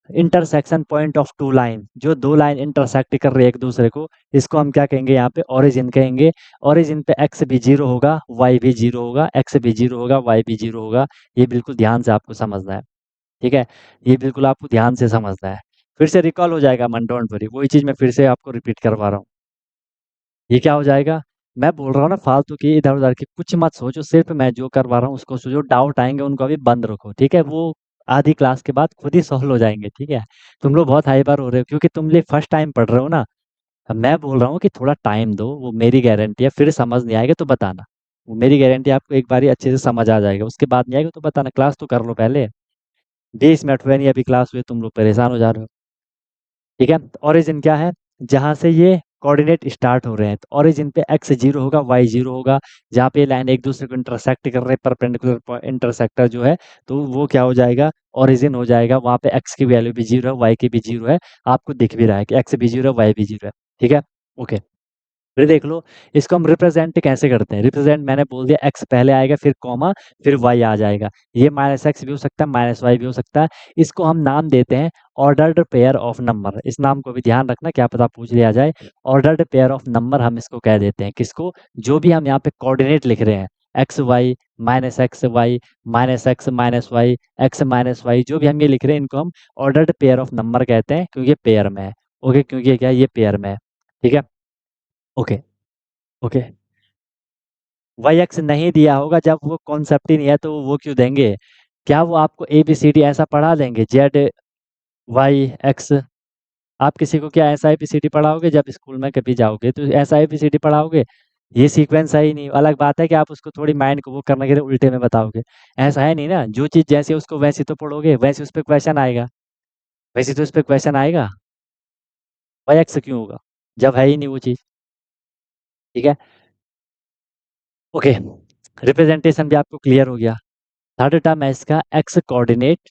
Intersection point of two line, जो दो लाइन इंटरसेक्ट कर रही है एक दूसरे को, इसको हम क्या कहेंगे, यहाँ पे ओरिजिन कहेंगे। ओरिजिन पे एक्स भी जीरो होगा, वाई भी जीरो होगा, एक्स भी जीरो होगा, वाई भी जीरो होगा। ये बिल्कुल ध्यान से आपको समझना है, ठीक है। ये बिल्कुल आपको ध्यान से समझना है। फिर से रिकॉल हो जाएगा मन, डोंट वरी, वही चीज़ मैं फिर से आपको रिपीट करवा रहा हूँ। ये क्या हो जाएगा, मैं बोल रहा हूँ ना फालतू की इधर उधर की कुछ मत सोचो, सिर्फ मैं जो करवा रहा हूँ उसको सोचो। डाउट आएंगे उनको अभी बंद रखो, ठीक है। वो आधी क्लास के बाद खुद ही सॉल्व हो जाएंगे, ठीक है। तुम लोग बहुत हाइपर हो रहे हो क्योंकि तुम लोग फर्स्ट टाइम पढ़ रहे हो ना। अब मैं बोल रहा हूँ कि थोड़ा टाइम दो, वो मेरी गारंटी है। फिर समझ नहीं आएगा तो बताना, वो मेरी गारंटी, आपको एक बार अच्छे से समझ आ जाएगा। उसके बाद नहीं आएगा तो बताना, क्लास तो कर लो पहले। 20 मिनट हुए नहीं अभी क्लास हुए, तुम लोग परेशान हो जा रहे हो, ठीक है। ओरिजिन क्या है, जहाँ से ये कोऑर्डिनेट स्टार्ट हो रहे हैं, तो ओरिजिन पे एक्स जीरो होगा, वाई जीरो होगा। जहाँ पे लाइन एक दूसरे को इंटरसेक्ट कर रहे हैं, परपेंडिकुलर इंटरसेक्टर जो है, तो वो क्या हो जाएगा, ओरिजिन हो जाएगा। वहाँ पे एक्स की वैल्यू भी जीरो है, वाई की भी जीरो है। आपको दिख भी रहा है कि एक्स भी जीरो है, वाई भी जीरो है, ठीक है। ओके, फिर देख लो, इसको हम रिप्रेजेंट कैसे करते हैं। रिप्रेजेंट मैंने बोल दिया, एक्स पहले आएगा, फिर कॉमा, फिर वाई आ जाएगा। ये माइनस एक्स भी हो सकता है, माइनस वाई भी हो सकता है। इसको हम नाम देते हैं ऑर्डर्ड पेयर ऑफ नंबर। इस नाम को भी ध्यान रखना, क्या पता पूछ लिया जाए। ऑर्डर्ड पेयर ऑफ नंबर हम इसको कह देते हैं, किसको, जो भी हम यहाँ पे कोऑर्डिनेट लिख रहे हैं, X Y, minus X Y, minus X minus Y, X minus Y, जो भी हम ये लिख रहे हैं, इनको हम ऑर्डर्ड पेयर ऑफ नंबर कहते हैं, क्योंकि ये पेयर में है। ओके, क्योंकि ये क्या है, ये पेयर में है, ठीक है। ओके। ओके, वाई एक्स नहीं दिया होगा, जब वो कॉन्सेप्ट ही नहीं है तो वो क्यों देंगे। क्या वो आपको ए बी सी डी ऐसा पढ़ा देंगे, जेड वाई एक्स। आप किसी को क्या ऐसा ए बी सी डी पढ़ाओगे, जब स्कूल में कभी जाओगे तो ऐसा ए बी सी डी पढ़ाओगे। ये सीक्वेंस है ही नहीं। अलग बात है कि आप उसको थोड़ी माइंड को वो करने के लिए उल्टे में बताओगे, ऐसा है नहीं ना। जो चीज़ जैसे उसको वैसे तो पढ़ोगे, वैसे उस पर क्वेश्चन आएगा, वैसे तो उस पर क्वेश्चन आएगा। वाई एक्स क्यों होगा, जब है ही नहीं वो चीज़, ठीक है। ओके, रिप्रेजेंटेशन भी आपको क्लियर हो गया। थर्ड टर्म है इसका एक्स कोऑर्डिनेट।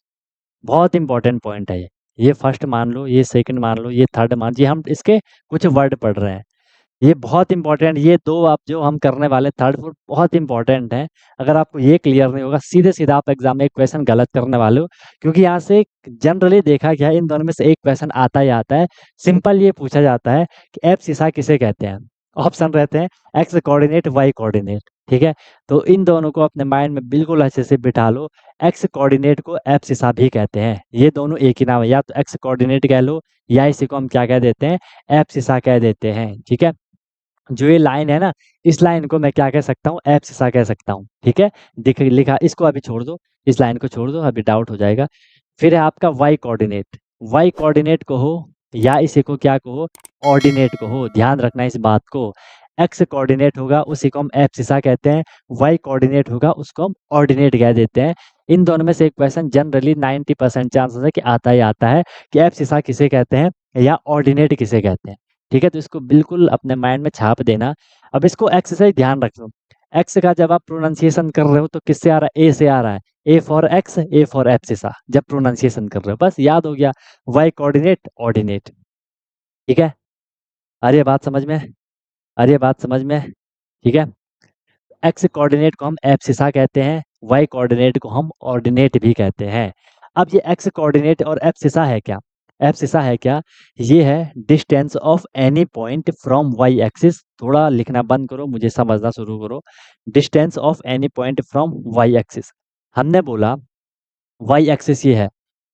बहुत इंपॉर्टेंट पॉइंट है ये फर्स्ट मान लो, ये सेकंड मान लो, ये थर्ड मान, ये हम इसके कुछ वर्ड पढ़ रहे हैं। ये बहुत इंपॉर्टेंट, ये दो आप जो हम करने वाले थर्ड फोर्थ बहुत इंपॉर्टेंट है। अगर आपको ये क्लियर नहीं होगा, सीधे सीधा आप एग्जाम में एक क्वेश्चन गलत करने वाले हो, क्योंकि यहाँ से जनरली देखा गया है इन दोनों में से एक क्वेश्चन आता ही आता है। सिंपल ये पूछा जाता है कि एफ सीसा किसे कहते हैं। ऑप्शन रहते हैं एक्स कोऑर्डिनेट, वाई कोऑर्डिनेट, ठीक है। तो इन दोनों को अपने माइंड में बिल्कुल अच्छे से बिठा लो। एक्स कोऑर्डिनेट को एफ सीसा भी कहते हैं। ये दोनों एक ही नाम है, या तो एक्स कोऑर्डिनेट कह लो, या इसी को हम क्या कह देते हैं, एफ सीसा कह देते हैं, ठीक है। जो ये लाइन है ना, इस लाइन को मैं क्या कह सकता हूँ, एफ सीसा कह सकता हूँ, ठीक है। दिख लिखा, इसको अभी छोड़ दो, इस लाइन को छोड़ दो, अभी डाउट हो जाएगा। फिर है आपका वाई कोऑर्डिनेट। वाई कोऑर्डिनेट को हो, या इसी को क्या कहो, ऑर्डिनेट कहो। ध्यान रखना इस बात को। एक्स कोऑर्डिनेट होगा उसी को हम एब्सिसा कहते हैं, वाई कोऑर्डिनेट होगा उसको हम ऑर्डिनेट कह देते हैं। इन दोनों में से एक क्वेश्चन जनरली 90% चांसेस है कि आता ही आता है कि एब्सिसा किसे कहते हैं या ऑर्डिनेट किसे कहते हैं। ठीक है, तो इसको बिल्कुल अपने माइंड में छाप देना। अब इसको एक्स से ही ध्यान रख लो। एक्स का जब आप प्रोनाउंसिएशन कर रहे हो तो किससे आ रहा है, ए से आ रहा है। A for X, A for abscissa जब प्रोनाउंसिएशन कर रहे हो, बस याद हो गया। Y coordinate ordinate. ठीक है, आ रही है बात समझ में, आ रही है बात समझ में। ठीक है, एक्स कोऑर्डिनेट को हम एब्सिसा कहते हैं, वाई कोऑर्डिनेट को हम ऑर्डिनेट भी कहते हैं। अब ये एक्स कोऑर्डिनेट और एब्सिसा है क्या, एब्सिसा है क्या, ये है distance of any point from Y axis. थोड़ा लिखना बंद करो, मुझे समझना शुरू करो। Distance of any point from Y axis. हमने बोला वाई एक्सिस ये है,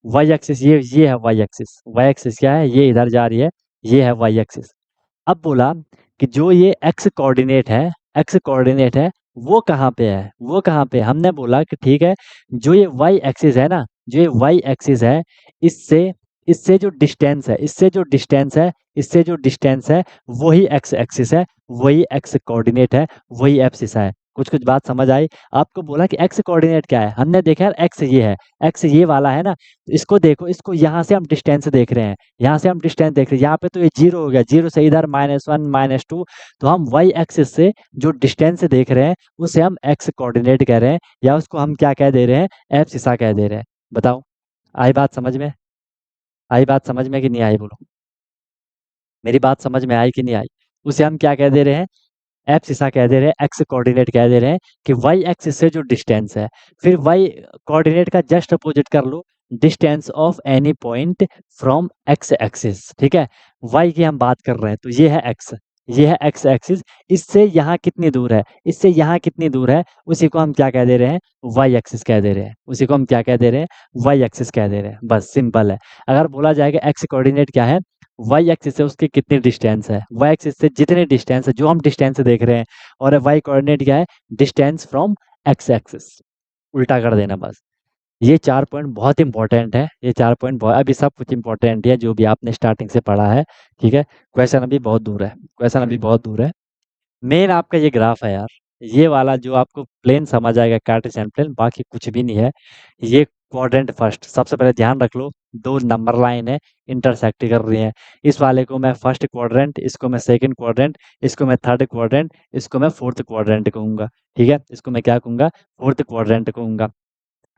वाई एक्सिस ये है वाई एक्सिस। वाई एक्सिस क्या है, ये इधर जा रही है, ये है वाई एक्सिस। अब बोला कि जो ये एक्स कोऑर्डिनेट है, एक्स कोऑर्डिनेट है वो कहाँ पे है, वो कहाँ पे है? हमने बोला कि ठीक है, जो ये वाई एक्सिस है ना, जो ये वाई एक्सिस है, इससे इससे जो डिस्टेंस है, इससे जो डिस्टेंस है, इससे जो डिस्टेंस है, वही एक्स एक्सिस है, वही एक्स कोऑर्डिनेट है, वही एब्सिस है। कुछ कुछ बात समझ आई? आपको बोला कि एक्स कोऑर्डिनेट क्या है, हमने देखा यार एक्स ये है, एक्स ये वाला है ना। तो इसको देखो, इसको यहाँ से हम डिस्टेंस देख रहे हैं, यहाँ से हम डिस्टेंस देख रहे हैं, यहाँ पे तो ये जीरो हो गया, जीरो से इधर -1 -2। तो हम वाई एक्सिस से जो डिस्टेंस देख रहे हैं उसे हम एक्स कोऑर्डिनेट कह रहे हैं, या उसको हम क्या कह दे रहे हैं, एब्सिसा कह दे रहे हैं। बताओ, आई बात समझ में, आई बात समझ में कि नहीं आई, बोलो मेरी बात समझ में आई कि नहीं आई। उसे हम क्या कह दे रहे हैं, एब्सिसा कह दे रहे हैं, एक्स कोऑर्डिनेट कह दे रहे हैं कि वाई एक्सिस से जो डिस्टेंस है। फिर वाई कोऑर्डिनेट का जस्ट अपोजिट कर लो, distance of any point from X axis. ठीक है, वाई की हम बात कर रहे हैं तो ये है एक्स, ये है एक्स एक्सिस। इससे यहाँ कितनी दूर है, इससे यहाँ कितनी दूर है, उसी को हम क्या कह दे रहे हैं, वाई एक्सिस कह दे रहे हैं। उसी को हम क्या कह दे रहे हैं, वाई एक्सिस कह दे रहे हैं। बस सिंपल है। अगर बोला जाएगा एक्स कोऑर्डिनेट क्या है, वाई एक्सिस से उसकी कितनी डिस्टेंस है, वाई एक्सिस से जितनी डिस्टेंस है जो हम डिस्टेंस देख रहे हैं, और वाई कोऑर्डिनेट क्या है, डिस्टेंस फ्रॉम एक्स एक्सिस। उल्टा कर देना बस। ये 4 पॉइंट बहुत इंपॉर्टेंट है, ये 4 पॉइंट बहुत, अभी सब कुछ इंपॉर्टेंट है जो भी आपने स्टार्टिंग से पढ़ा है। ठीक है, क्वेश्चन अभी बहुत दूर है, क्वेश्चन अभी बहुत दूर है। मेन आपका ये ग्राफ है यार, ये वाला जो आपको प्लेन समझ आएगा, कार्टेशियन प्लेन, बाकी कुछ भी नहीं है। ये क्वाड्रेंट फर्स्ट, सबसे पहले ध्यान रख लो, दो नंबर लाइन है, इंटरसेक्ट कर रही है। इस वाले को मैं फर्स्ट क्वाड्रेंट, इसको मैं सेकंड क्वाड्रेंट, इसको मैं थर्ड क्वाड्रेंट, इसको मैं फोर्थ क्वाड्रेंट कहूंगा। ठीक है, इसको मैं क्या कहूंगा, फोर्थ क्वाड्रेंट कहूंगा।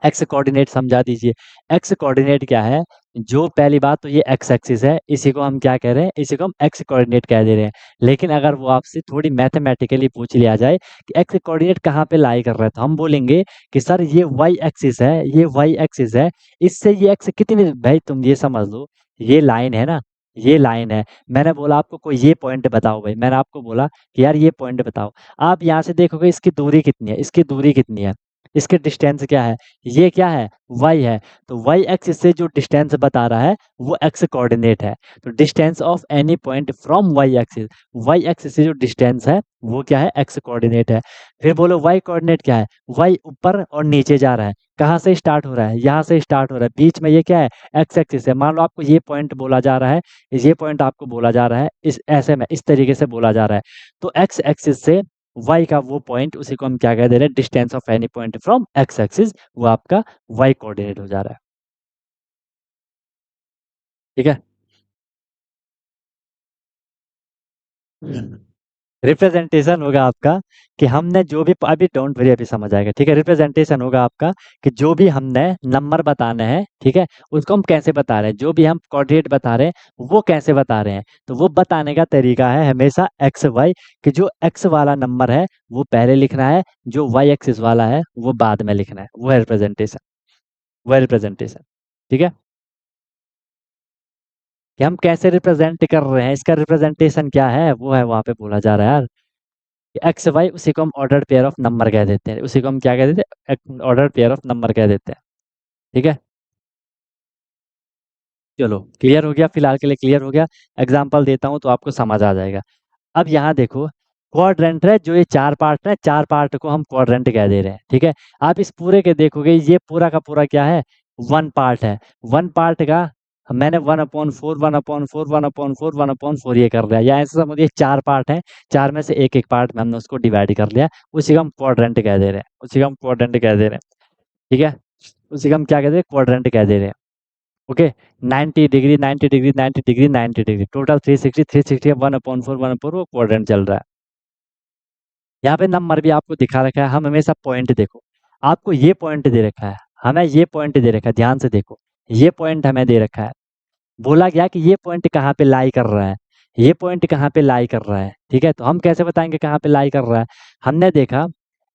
एक्स कोऑर्डिनेट समझा दीजिए। एक्स कोऑर्डिनेट क्या है, जो पहली बात तो ये एक्स एक्सिस है, इसी को हम क्या कह रहे हैं, इसी को हम एक्स कोऑर्डिनेट कह दे रहे हैं। लेकिन अगर वो आपसे थोड़ी मैथमेटिकली पूछ लिया जाए कि एक्स कोऑर्डिनेट कहाँ पे लाई कर रहा है, तो हम बोलेंगे कि सर ये वाई एक्सिस है, ये वाई एक्सिस है, इससे ये एक्स कितनी, भाई तुम ये समझ लो, ये लाइन है ना, ये लाइन है। मैंने बोला आपको कोई ये पॉइंट बताओ, भाई मैंने आपको बोला कि यार ये पॉइंट बताओ। आप यहाँ से देखोगे इसकी दूरी कितनी है, इसकी दूरी कितनी है, इसके डिस्टेंस क्या है, ये क्या है, y है। तो y एक्सिस से जो डिस्टेंस बता रहा है वो x कोऑर्डिनेट है। तो distance of any point from y axis, y axis से जो डिस्टेंस है वो क्या है, x कोऑर्डिनेट है। फिर बोलो y कोऑर्डिनेट क्या है, y ऊपर और नीचे जा रहा है, कहाँ से स्टार्ट हो रहा है, यहाँ से स्टार्ट हो रहा है, बीच में ये क्या है, x एक्सिस है। मान लो आपको ये पॉइंट बोला जा रहा है, ये पॉइंट आपको बोला जा रहा है, इस ऐसे में इस तरीके से बोला जा रहा है। तो x एक्सिस से y का वो पॉइंट, उसी को हम क्या कह दे रहे हैं, distance of any point from x axis, वो आपका y कोऑर्डिनेट हो जा रहा है। ठीक है, रिप्रेजेंटेशन होगा आपका कि हमने जो भी, अभी डोंट वरी अभी समझ आएगा। ठीक है, रिप्रेजेंटेशन होगा आपका कि जो भी हमने नंबर बताने हैं, ठीक है, उसको हम कैसे बता रहे हैं, जो भी हम कोऑर्डिनेट बता रहे हैं वो कैसे बता रहे हैं। तो वो बताने का तरीका है हमेशा एक्स वाई, कि जो एक्स वाला नंबर है वो पहले लिखना है, जो वाई एक्सिस वाला है वो बाद में लिखना है। वो है रिप्रेजेंटेशन, वो है रिप्रेजेंटेशन। ठीक है, कि हम कैसे रिप्रेजेंट कर रहे हैं, इसका रिप्रेजेंटेशन क्या है, वो है वहां पे बोला जा रहा है यार। एक्स वाई उसी को हम ऑर्डर पेयर ऑफ नंबर कह देते हैं, उसी को हम क्या कह देते हैं, ऑर्डर पेयर ऑफ नंबर कह देते हैं। ठीक है, चलो क्लियर हो गया, फिलहाल के लिए क्लियर हो गया। एग्जाम्पल देता हूँ तो आपको समझ आ जाएगा। अब यहाँ देखो, क्वाड्रेंट है, जो ये 4 पार्ट है, 4 पार्ट को हम क्वाड्रेंट कह दे रहे हैं। ठीक है, आप इस पूरे के देखोगे, ये पूरा का पूरा क्या है, वन पार्ट है। वन पार्ट का मैंने 1/4 1/4 1/4 1/4 ये कर दिया, या ऐसे समझिए 4 पार्ट हैं, 4 में से एक-एक पार्ट में हमने उसको डिवाइड कर लिया, उसी को हम क्वाड्रेंट कह दे रहे हैं, उसी को हम क्वाड्रेंट कह दे रहे हैं, ठीक है? उसी को हम क्या कहते हैं? क्वाड्रेंट कह दे रहे हैं, okay? 90 degree 90 degree 90 degree 90 degree total 360 360 1/4 1/4 वो क्वाड्रेंट चल रहा है। यहाँ पे नंबर भी आपको दिखा रखा है, हम हमेशा पॉइंट देखो, आपको ये पॉइंट दे रखा है, हमें ये पॉइंट दे रखा है, ध्यान से देखो, ये पॉइंट हमें दे रखा है। बोला गया कि ये पॉइंट कहाँ पे लाई कर रहा है, ये पॉइंट कहाँ पे लाई कर रहा है, ठीक है? तो हम कैसे बताएँगे कहाँ पे लाई कर रहा है? हमने देखा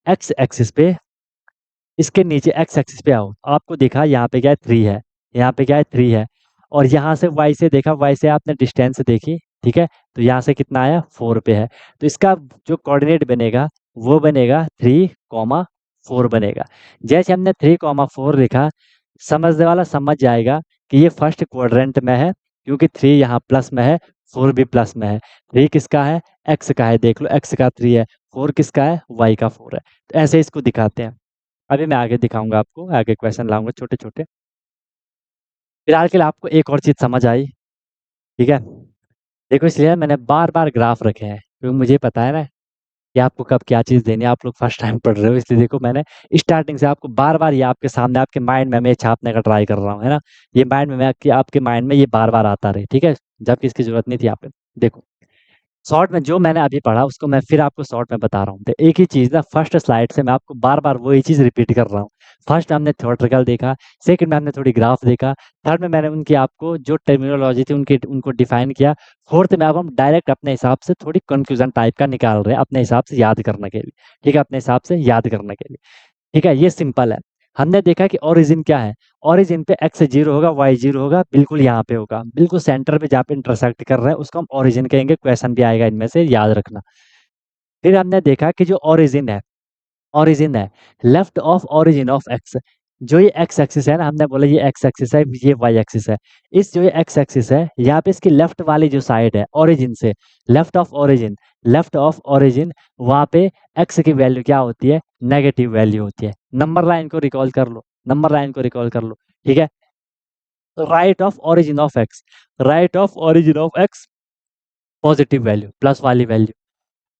एक्स एक्सिस पे, इसके नीचे एक्स एक्सिस पे आओ, आपको दिखा यहाँ पे क्या है 3 है, यहाँ पे क्या है 3 है, और यहाँ से वाई से देखा, वाई से आपने डिस्टेंस देखी, ठीक है? तो यहाँ से कितना आया 4 पे है, तो इसका जो कोऑर्डिनेट बनेगा वो बनेगा 3, 4 बनेगा। जैसे हमने 3, 4 लिखा, समझने वाला समझ जाएगा कि ये फर्स्ट क्वाड्रेंट में है, क्योंकि 3 यहाँ प्लस में है, 4 भी प्लस में है। 3 किसका है? एक्स का है, देख लो एक्स का 3 है, 4 किसका है? वाई का 4 है। तो ऐसे इसको दिखाते हैं। अभी मैं आगे दिखाऊँगा आपको, आगे क्वेश्चन लाऊँगा छोटे-छोटे। फिलहाल के लिए आपको एक और चीज़ समझ आई, ठीक है? देखो इसलिए मैंने बार-बार ग्राफ रखे हैं, क्योंकि मुझे पता है ना कि आपको कब क्या चीज़ देनी है, आप लोग फर्स्ट टाइम पढ़ रहे हो, इसलिए देखो मैंने स्टार्टिंग से आपको बार-बार ये आपके सामने, आपके माइंड में मैं छापने का ट्राई कर रहा हूँ, है ना? ये माइंड में मैं आपके आपके माइंड में ये बार-बार आता रहे, ठीक है? जबकि इसकी ज़रूरत नहीं थी यहाँ पे। देखो शॉर्ट में जो मैंने अभी पढ़ा उसको मैं फिर आपको शॉर्ट में बता रहा हूँ। तो एक ही चीज़ ना फर्स्ट स्लाइड से मैं आपको बार-बार वही चीज़ रिपीट कर रहा हूँ। फर्स्ट में हमने थ्योरेटिकल देखा, सेकंड में हमने थोड़ी ग्राफ देखा, थर्ड में मैंने उनकी आपको जो टर्मिनोलॉजी थी उनकी उनको डिफाइन किया, फोर्थ में अब हम डायरेक्ट अपने हिसाब से थोड़ी कन्फ्यूज़न टाइप का निकाल रहे हैं अपने हिसाब से याद करने के लिए। ठीक है? अपने हिसाब से याद करने के लिए। ठीक है? ये सिंपल है। हमने देखा कि ओरिजिन क्या है? ओरिजिन पे एक्स 0 होगा, वाई 0 होगा, बिल्कुल यहाँ पे होगा। बिल्कुल सेंटर पे जहाँ पे इंटरसेक्ट कर रहा है उसको हम ओरिजिन कहेंगे, क्वेश्चन भी आएगा इनमें से याद रखना। फिर हमने देखा कि जो ओरिजिन है, left of origin of x, जो ये एक्स एक्सिस है ना, हमने बोला ये एक्स एक्सिस है, ये वाई एक्सिस है। इस जो ये एक्स एक्सिस है, यहाँ पे इसकी लेफ्ट वाली जो साइड है ओरिजिन से, लेफ्ट ऑफ ओरिजिन वहाँ पे एक्स की वैल्यू क्या होती है? नेगेटिव वैल्यू होती है। नंबर लाइन को रिकॉल कर लो, नंबर लाइन को रिकॉल कर लो, ठीक है? Right of origin of X positive value, plus वाली value.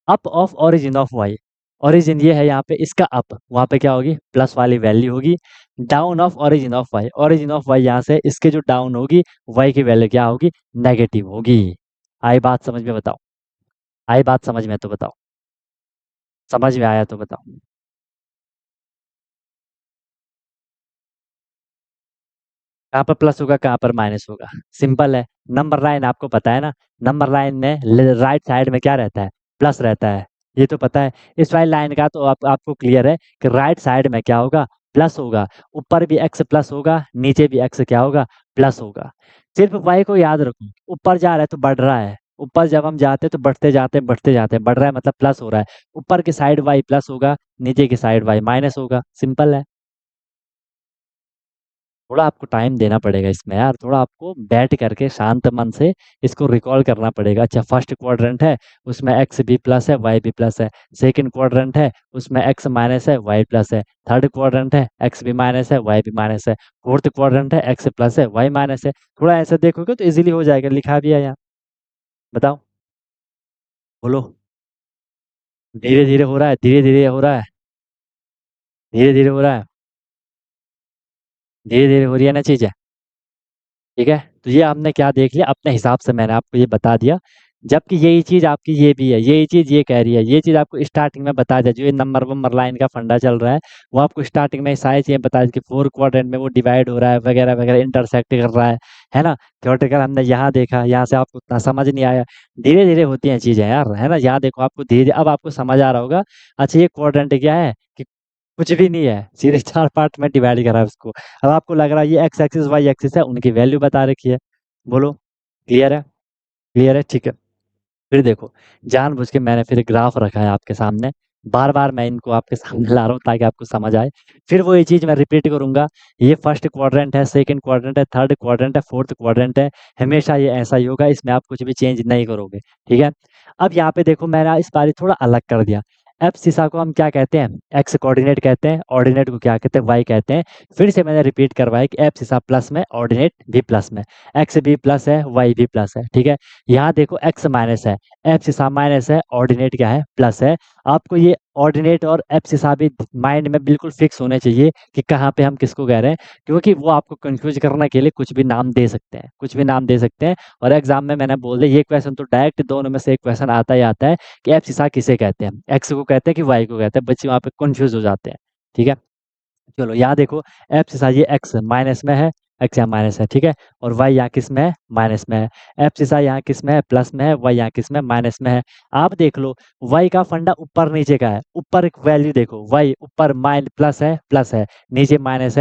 Up of origin of Y, origin ये है यहाँ पे, इसका अप, वहाँ पे क्या होगी? प्लस वाली वैल्यू होगी। Down of origin of Y यहाँ से इसके जो डाउन होगी, वाई की वैल्यू क्या होगी? नेगेटिव होगी। आई बात समझ में? बताओ, आई बात समझ में? तो बताओ, समझ में आया तो बताओ। कहाँ पर प्लस होगा, कहाँ पर माइनस होगा? सिंपल है। नंबर लाइन आपको पता है ना, नंबर लाइन में राइट साइड में क्या रहता है? प्लस रहता है, ये तो पता है। इस वाली लाइन का तो आपको क्लियर है कि राइट साइड में क्या होगा? प्लस होगा। ऊपर भी एक्स प्लस होगा, नीचे भी एक्स क्या होगा? प्लस होगा। सिर्फ वाई को याद रखो, ऊपर जा रहा है तो बढ़ रहा है, ऊपर जब हम जाते हैं तो बढ़ते जाते हैं, बढ़ रहा है मतलब प्लस हो रहा है। ऊपर की साइड वाई प्लस होगा, नीचे की साइड वाई माइनस होगा, सिंपल है। थोड़ा आपको टाइम देना पड़ेगा इसमें यार, थोड़ा आपको बैठ करके शांत मन से इसको रिकॉल करना पड़ेगा। अच्छा, फर्स्ट क्वाड्रेंट है, उसमें एक्स भी प्लस है, वाई भी प्लस है। सेकंड क्वाड्रेंट है, उसमें एक्स माइनस है, वाई प्लस है। थर्ड क्वाड्रेंट है, एक्स भी माइनस है, वाई भी माइनस है। फोर्थ क्वाड्रेंट है, एक्स प्लस है, वाई माइनस है। थोड़ा ऐसे देखोगे तो इजीली हो जाएगा, लिखा भी है यहाँ। बताओ, बोलो। धीरे धीरे हो रहा है, धीरे धीरे हो रहा है, धीरे धीरे हो रहा है, धीरे धीरे हो रही है ना चीजें, ठीक है? तो ये हमने क्या देख लिया, अपने हिसाब से मैंने आपको ये बता दिया। जबकि यही चीज़ आपकी ये भी है, यही चीज़ ये कह रही है, ये चीज़ आपको स्टार्टिंग में बता दिया, जो ये नंबर लाइन का फंडा चल रहा है, वो आपको स्टार्टिंग में सारी चीज़ें बता दी कि 4 क्वाड्रेंट में वो डिवाइड हो रहा है, वगैरह-वगैरह इंटरसेक्ट कर रहा है ना? थ्योरेटिकल हमने यहाँ देखा, यहाँ से आपको उतना समझ नहीं आया। धीरे-धीरे होती हैं चीज़ें यार, है ना? यहाँ देखो आपको धीरे अब आपको समझ आ रहा होगा, अच्छा ये क्वाड्रेंट क्या है कि कुछ भी नहीं है, सीधे 4 पार्ट में डिवाइड करा है उसको। अब आपको लग रहा है ये एक्स एक्सिस, वाई एक्सिस है, उनकी वैल्यू बता रखी है। बोलो, क्लियर है? क्लियर है? ठीक है। फिर देखो, जानबूझ के मैंने फिर ग्राफ रखा है आपके सामने। बार-बार मैं इनको आपके सामने ला रहा हूँ ताकि आपको समझ आए। फिर वही चीज़ मैं रिपीट करूँगा, ये फर्स्ट क्वाड्रेंट है, सेकंड क्वाड्रेंट है, थर्ड क्वाड्रेंट है, फोर्थ क्वाड्रेंट है। हमेशा ये ऐसा ही होगा, इसमें आप कुछ भी चेंज नहीं करोगे, ठीक है? अब यहाँ पे देखो मैंने इस बारी थोड़ा अलग कर दिया। एब्सिसा को हम क्या कहते हैं? एक्स कोऑर्डिनेट कहते हैं, ऑर्डिनेट को क्या कहते हैं? वाई कहते हैं। फिर से मैंने रिपीट करवाया कि एब्सिसा प्लस में, ऑर्डिनेट भी प्लस में। एक्स भी प्लस है, वाई भी प्लस है, ठीक है? यहाँ देखो एक्स माइनस है, एब्सिसा माइनस है, ऑर्डिनेट क्या है? प्लस है। आपको ये ऑर्डिनेट और एब्सिसा भी माइंड में बिल्कुल फिक्स होने चाहिए कि कहाँ पे हम किसको कह रहे हैं, क्योंकि वो आपको कन्फ्यूज़ करने के लिए कुछ भी नाम दे सकते हैं, कुछ भी नाम दे सकते हैं। और एग्ज़ाम में मैंने बोल दिया ये क्वेश्चन तो डायरेक्ट दोनों में से एक क्वेश्चन आता ही आता है कि एब्सिसा किसे कहते हैं? एक्स को कहते हैं कि वाई को कहते हैं? बच्चे वहाँ पे कन्फ्यूज़ हो जाते हैं, ठीक है? चलो यहाँ देखो एब्सिसा ये एक्स माइनस में है, एक्स यहाँ माइनस है, ठीक है? और वाई यहाँ किस में है? माइनस में है। एब्सिसा यहाँ किस में है? प्लस में है, वाई यहाँ किस में है? माइनस में है। आप देख लो वाई का फंडा ऊपर नीचे का है, ऊपर एक वैल्यू देखो वाई ऊपर प्लस है, नीचे माइनस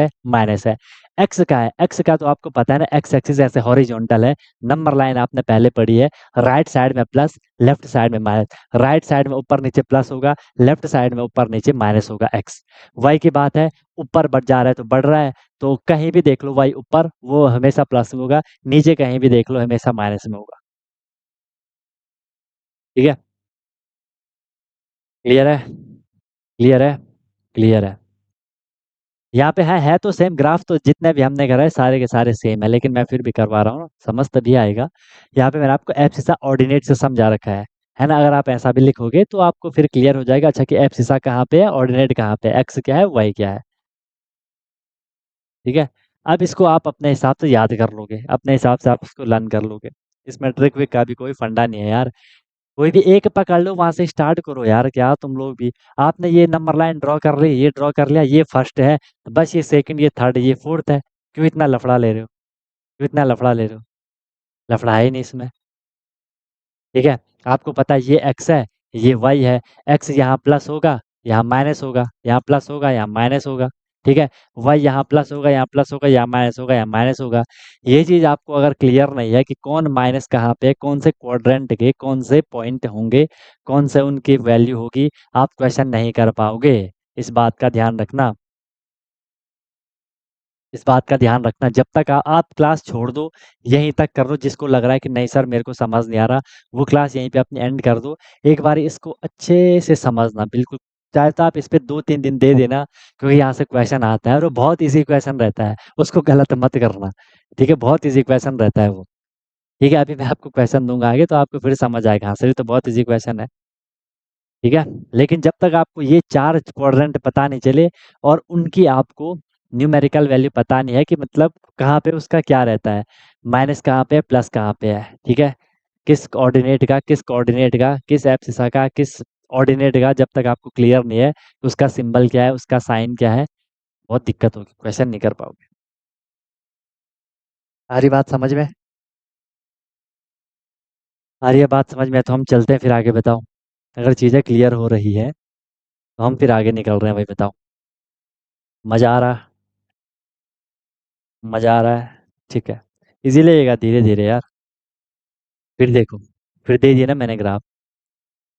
है। एक्स का है, एक्स का तो आपको पता है ना, एक्स एक्सिस ऐसे हॉरिजॉन्टल है, नंबर लाइन आपने पहले पढ़ी है, राइट साइड में प्लस, लेफ्ट साइड में माइनस, राइट साइड में ऊपर नीचे प्लस होगा, लेफ्ट साइड में ऊपर नीचे माइनस होगा एक्स। वाई की बात है ऊपर बढ़ जा रहा है तो बढ़ रहा है, तो कहीं भी देख लो वाई ऊपर वो हमेशा प्लस में होगा, नीचे कहीं भी देख लो हमेशा माइनस में होगा, ठीक है? क्लियर है? क्लियर है? क्लियर है? यहाँ पे है तो सेम ग्राफ, तो जितने भी हमने कराए सारे के सारे सेम है, लेकिन मैं फिर भी करवा रहा हूँ ना, समझ तभी आएगा। यहाँ पे मैंने आपको एब्सिसा ऑर्डिनेट से समझा रखा है ना? अगर आप ऐसा भी लिखोगे तो आपको फिर क्लियर हो जाएगा अच्छा कि एब्सिसा कहाँ पे है, ऑर्डिनेट कहाँ पे है, एक्स क्या है, वाई क्या है, ठीक है? अब इसको आप अपने हिसाब से याद कर लोगे, अपने हिसाब से आप उसको लर्न कर लोगे। इसमें ट्रिक विक का भी कोई फंडा नहीं है यार। कोई भी एक पकड़ लो वहां से स्टार्ट करो यार, क्या तुम लोग भी। आपने ये नंबर लाइन ड्रॉ कर ली, ये ड्रॉ कर लिया, ये फर्स्ट है, तो बस ये सेकंड, ये थर्ड, ये फोर्थ है। क्यों इतना लफड़ा ले रहे हो? क्यों इतना लफड़ा ले रहे हो? लफड़ा है ही नहीं इसमें, ठीक है? आपको पता है ये एक्स है, ये वाई है। एक्स यहाँ प्लस होगा, यहाँ माइनस होगा, यहाँ प्लस होगा, यहाँ माइनस होगा, ठीक है? वाई यहाँ प्लस होगा, यहाँ प्लस होगा, यहाँ माइनस होगा, यहाँ माइनस होगा। ये चीज़ आपको अगर क्लियर नहीं है कि कौन माइनस कहाँ पे, कौन से क्वाड्रेंट के कौन से पॉइंट होंगे, कौन से उनकी वैल्यू होगी, आप क्वेश्चन नहीं कर पाओगे। इस बात का ध्यान रखना। इस बात का ध्यान रखना, जब तक आप क्लास छोड़ दो, यहीं तक कर लो, जिसको लग रहा है कि नहीं सर मेरे को समझ नहीं आ रहा, वो क्लास यहीं पे अपनी एंड कर दो। एक बार इसको अच्छे से समझना बिल्कुल, चाहे तो आप इस पे 2-3 दिन दे देना, क्योंकि यहाँ से क्वेश्चन आता है और वो बहुत ईज़ी क्वेश्चन रहता है, उसको गलत मत करना, ठीक है? बहुत ईज़ी क्वेश्चन रहता है वो, ठीक है? अभी मैं आपको क्वेश्चन दूँगा आगे तो आपको फिर समझ आएगा, हाँ सर ये तो बहुत ईज़ी क्वेश्चन है, ठीक है? लेकिन जब तक आपको ये 4 क्वाड्रेंट पता नहीं चले और उनकी आपको न्यूमेरिकल वैल्यू पता नहीं है कि मतलब कहाँ पे उसका क्या रहता है, माइनस कहाँ पे है, प्लस कहाँ पे है, ठीक है? किस कोऑर्डिनेट का, किस एब्सिसा का, किस ऑर्डिनेट का, जब तक आपको क्लियर नहीं है, उसका सिंबल क्या है, उसका साइन क्या है, बहुत दिक्कत होगी, क्वेश्चन नहीं कर पाओगे। आ रही बात समझ में? आ रही है बात समझ में? तो हम चलते हैं फिर आगे, बताओ। अगर चीज़ें क्लियर हो रही है, तो हम फिर आगे निकल रहे हैं भाई, बताओ। मज़ा आ रहा? मज़ा आ रहा है? ठीक है। इजी लगेगा धीरे-धीरे यार। फिर देखो, फिर दे दिया ना मैंने ग्राफ।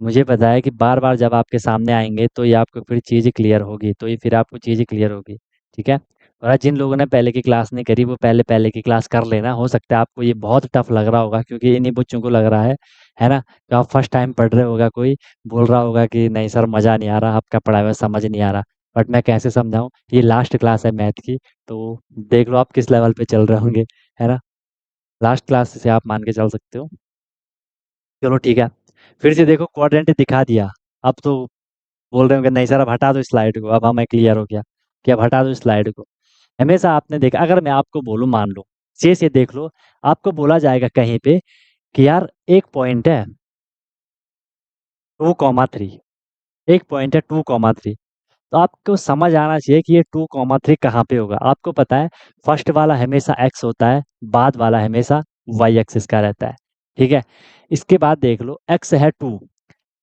मुझे पता है कि बार-बार जब आपके सामने आएँगे तो ये आपको फिर चीज़ क्लियर होगी, तो ये फिर आपको चीज़ क्लियर होगी, ठीक है? और आज जिन लोगों ने पहले की क्लास नहीं करी वो पहले की क्लास कर लेना। हो सकता है आपको ये बहुत टफ लग रहा होगा क्योंकि इन्हीं बच्चों को लग रहा है ना? तो आप फर्स्ट टाइम पढ़ रहे होगा, कोई बोल रहा होगा कि नहीं सर मज़ा नहीं आ रहा, आपका पढ़ाया हुआ समझ नहीं आ रहा। बट मैं कैसे समझाऊँ? ये लास्ट क्लास है मैथ की, तो देख लो आप किस लेवल पे चल रहे होंगे, है ना? लास्ट क्लास से आप मान के चल सकते हो। चलो ठीक है। फिर से देखो क्वाड्रेंट दिखा दिया। अब तो बोल रहे होंगे नहीं सर अब हटा दो स्लाइड को, अब हमें क्लियर हो गया कि अब हटा दो स्लाइड को। हमेशा आपने देखा, अगर मैं आपको बोलूँ मान लो, से देख लो, आपको बोला जाएगा कहीं पे कि यार एक पॉइंट है 2,3, एक पॉइंट है 2,3, तो आपको समझ आना चाहिए कि ये 2,3 कहाँ पे होगा। आपको पता है फर्स्ट वाला हमेशा एक्स होता है, बाद वाला हमेशा वाई एक्सिस का रहता है, ठीक है? इसके बाद देख लो एक्स है 2,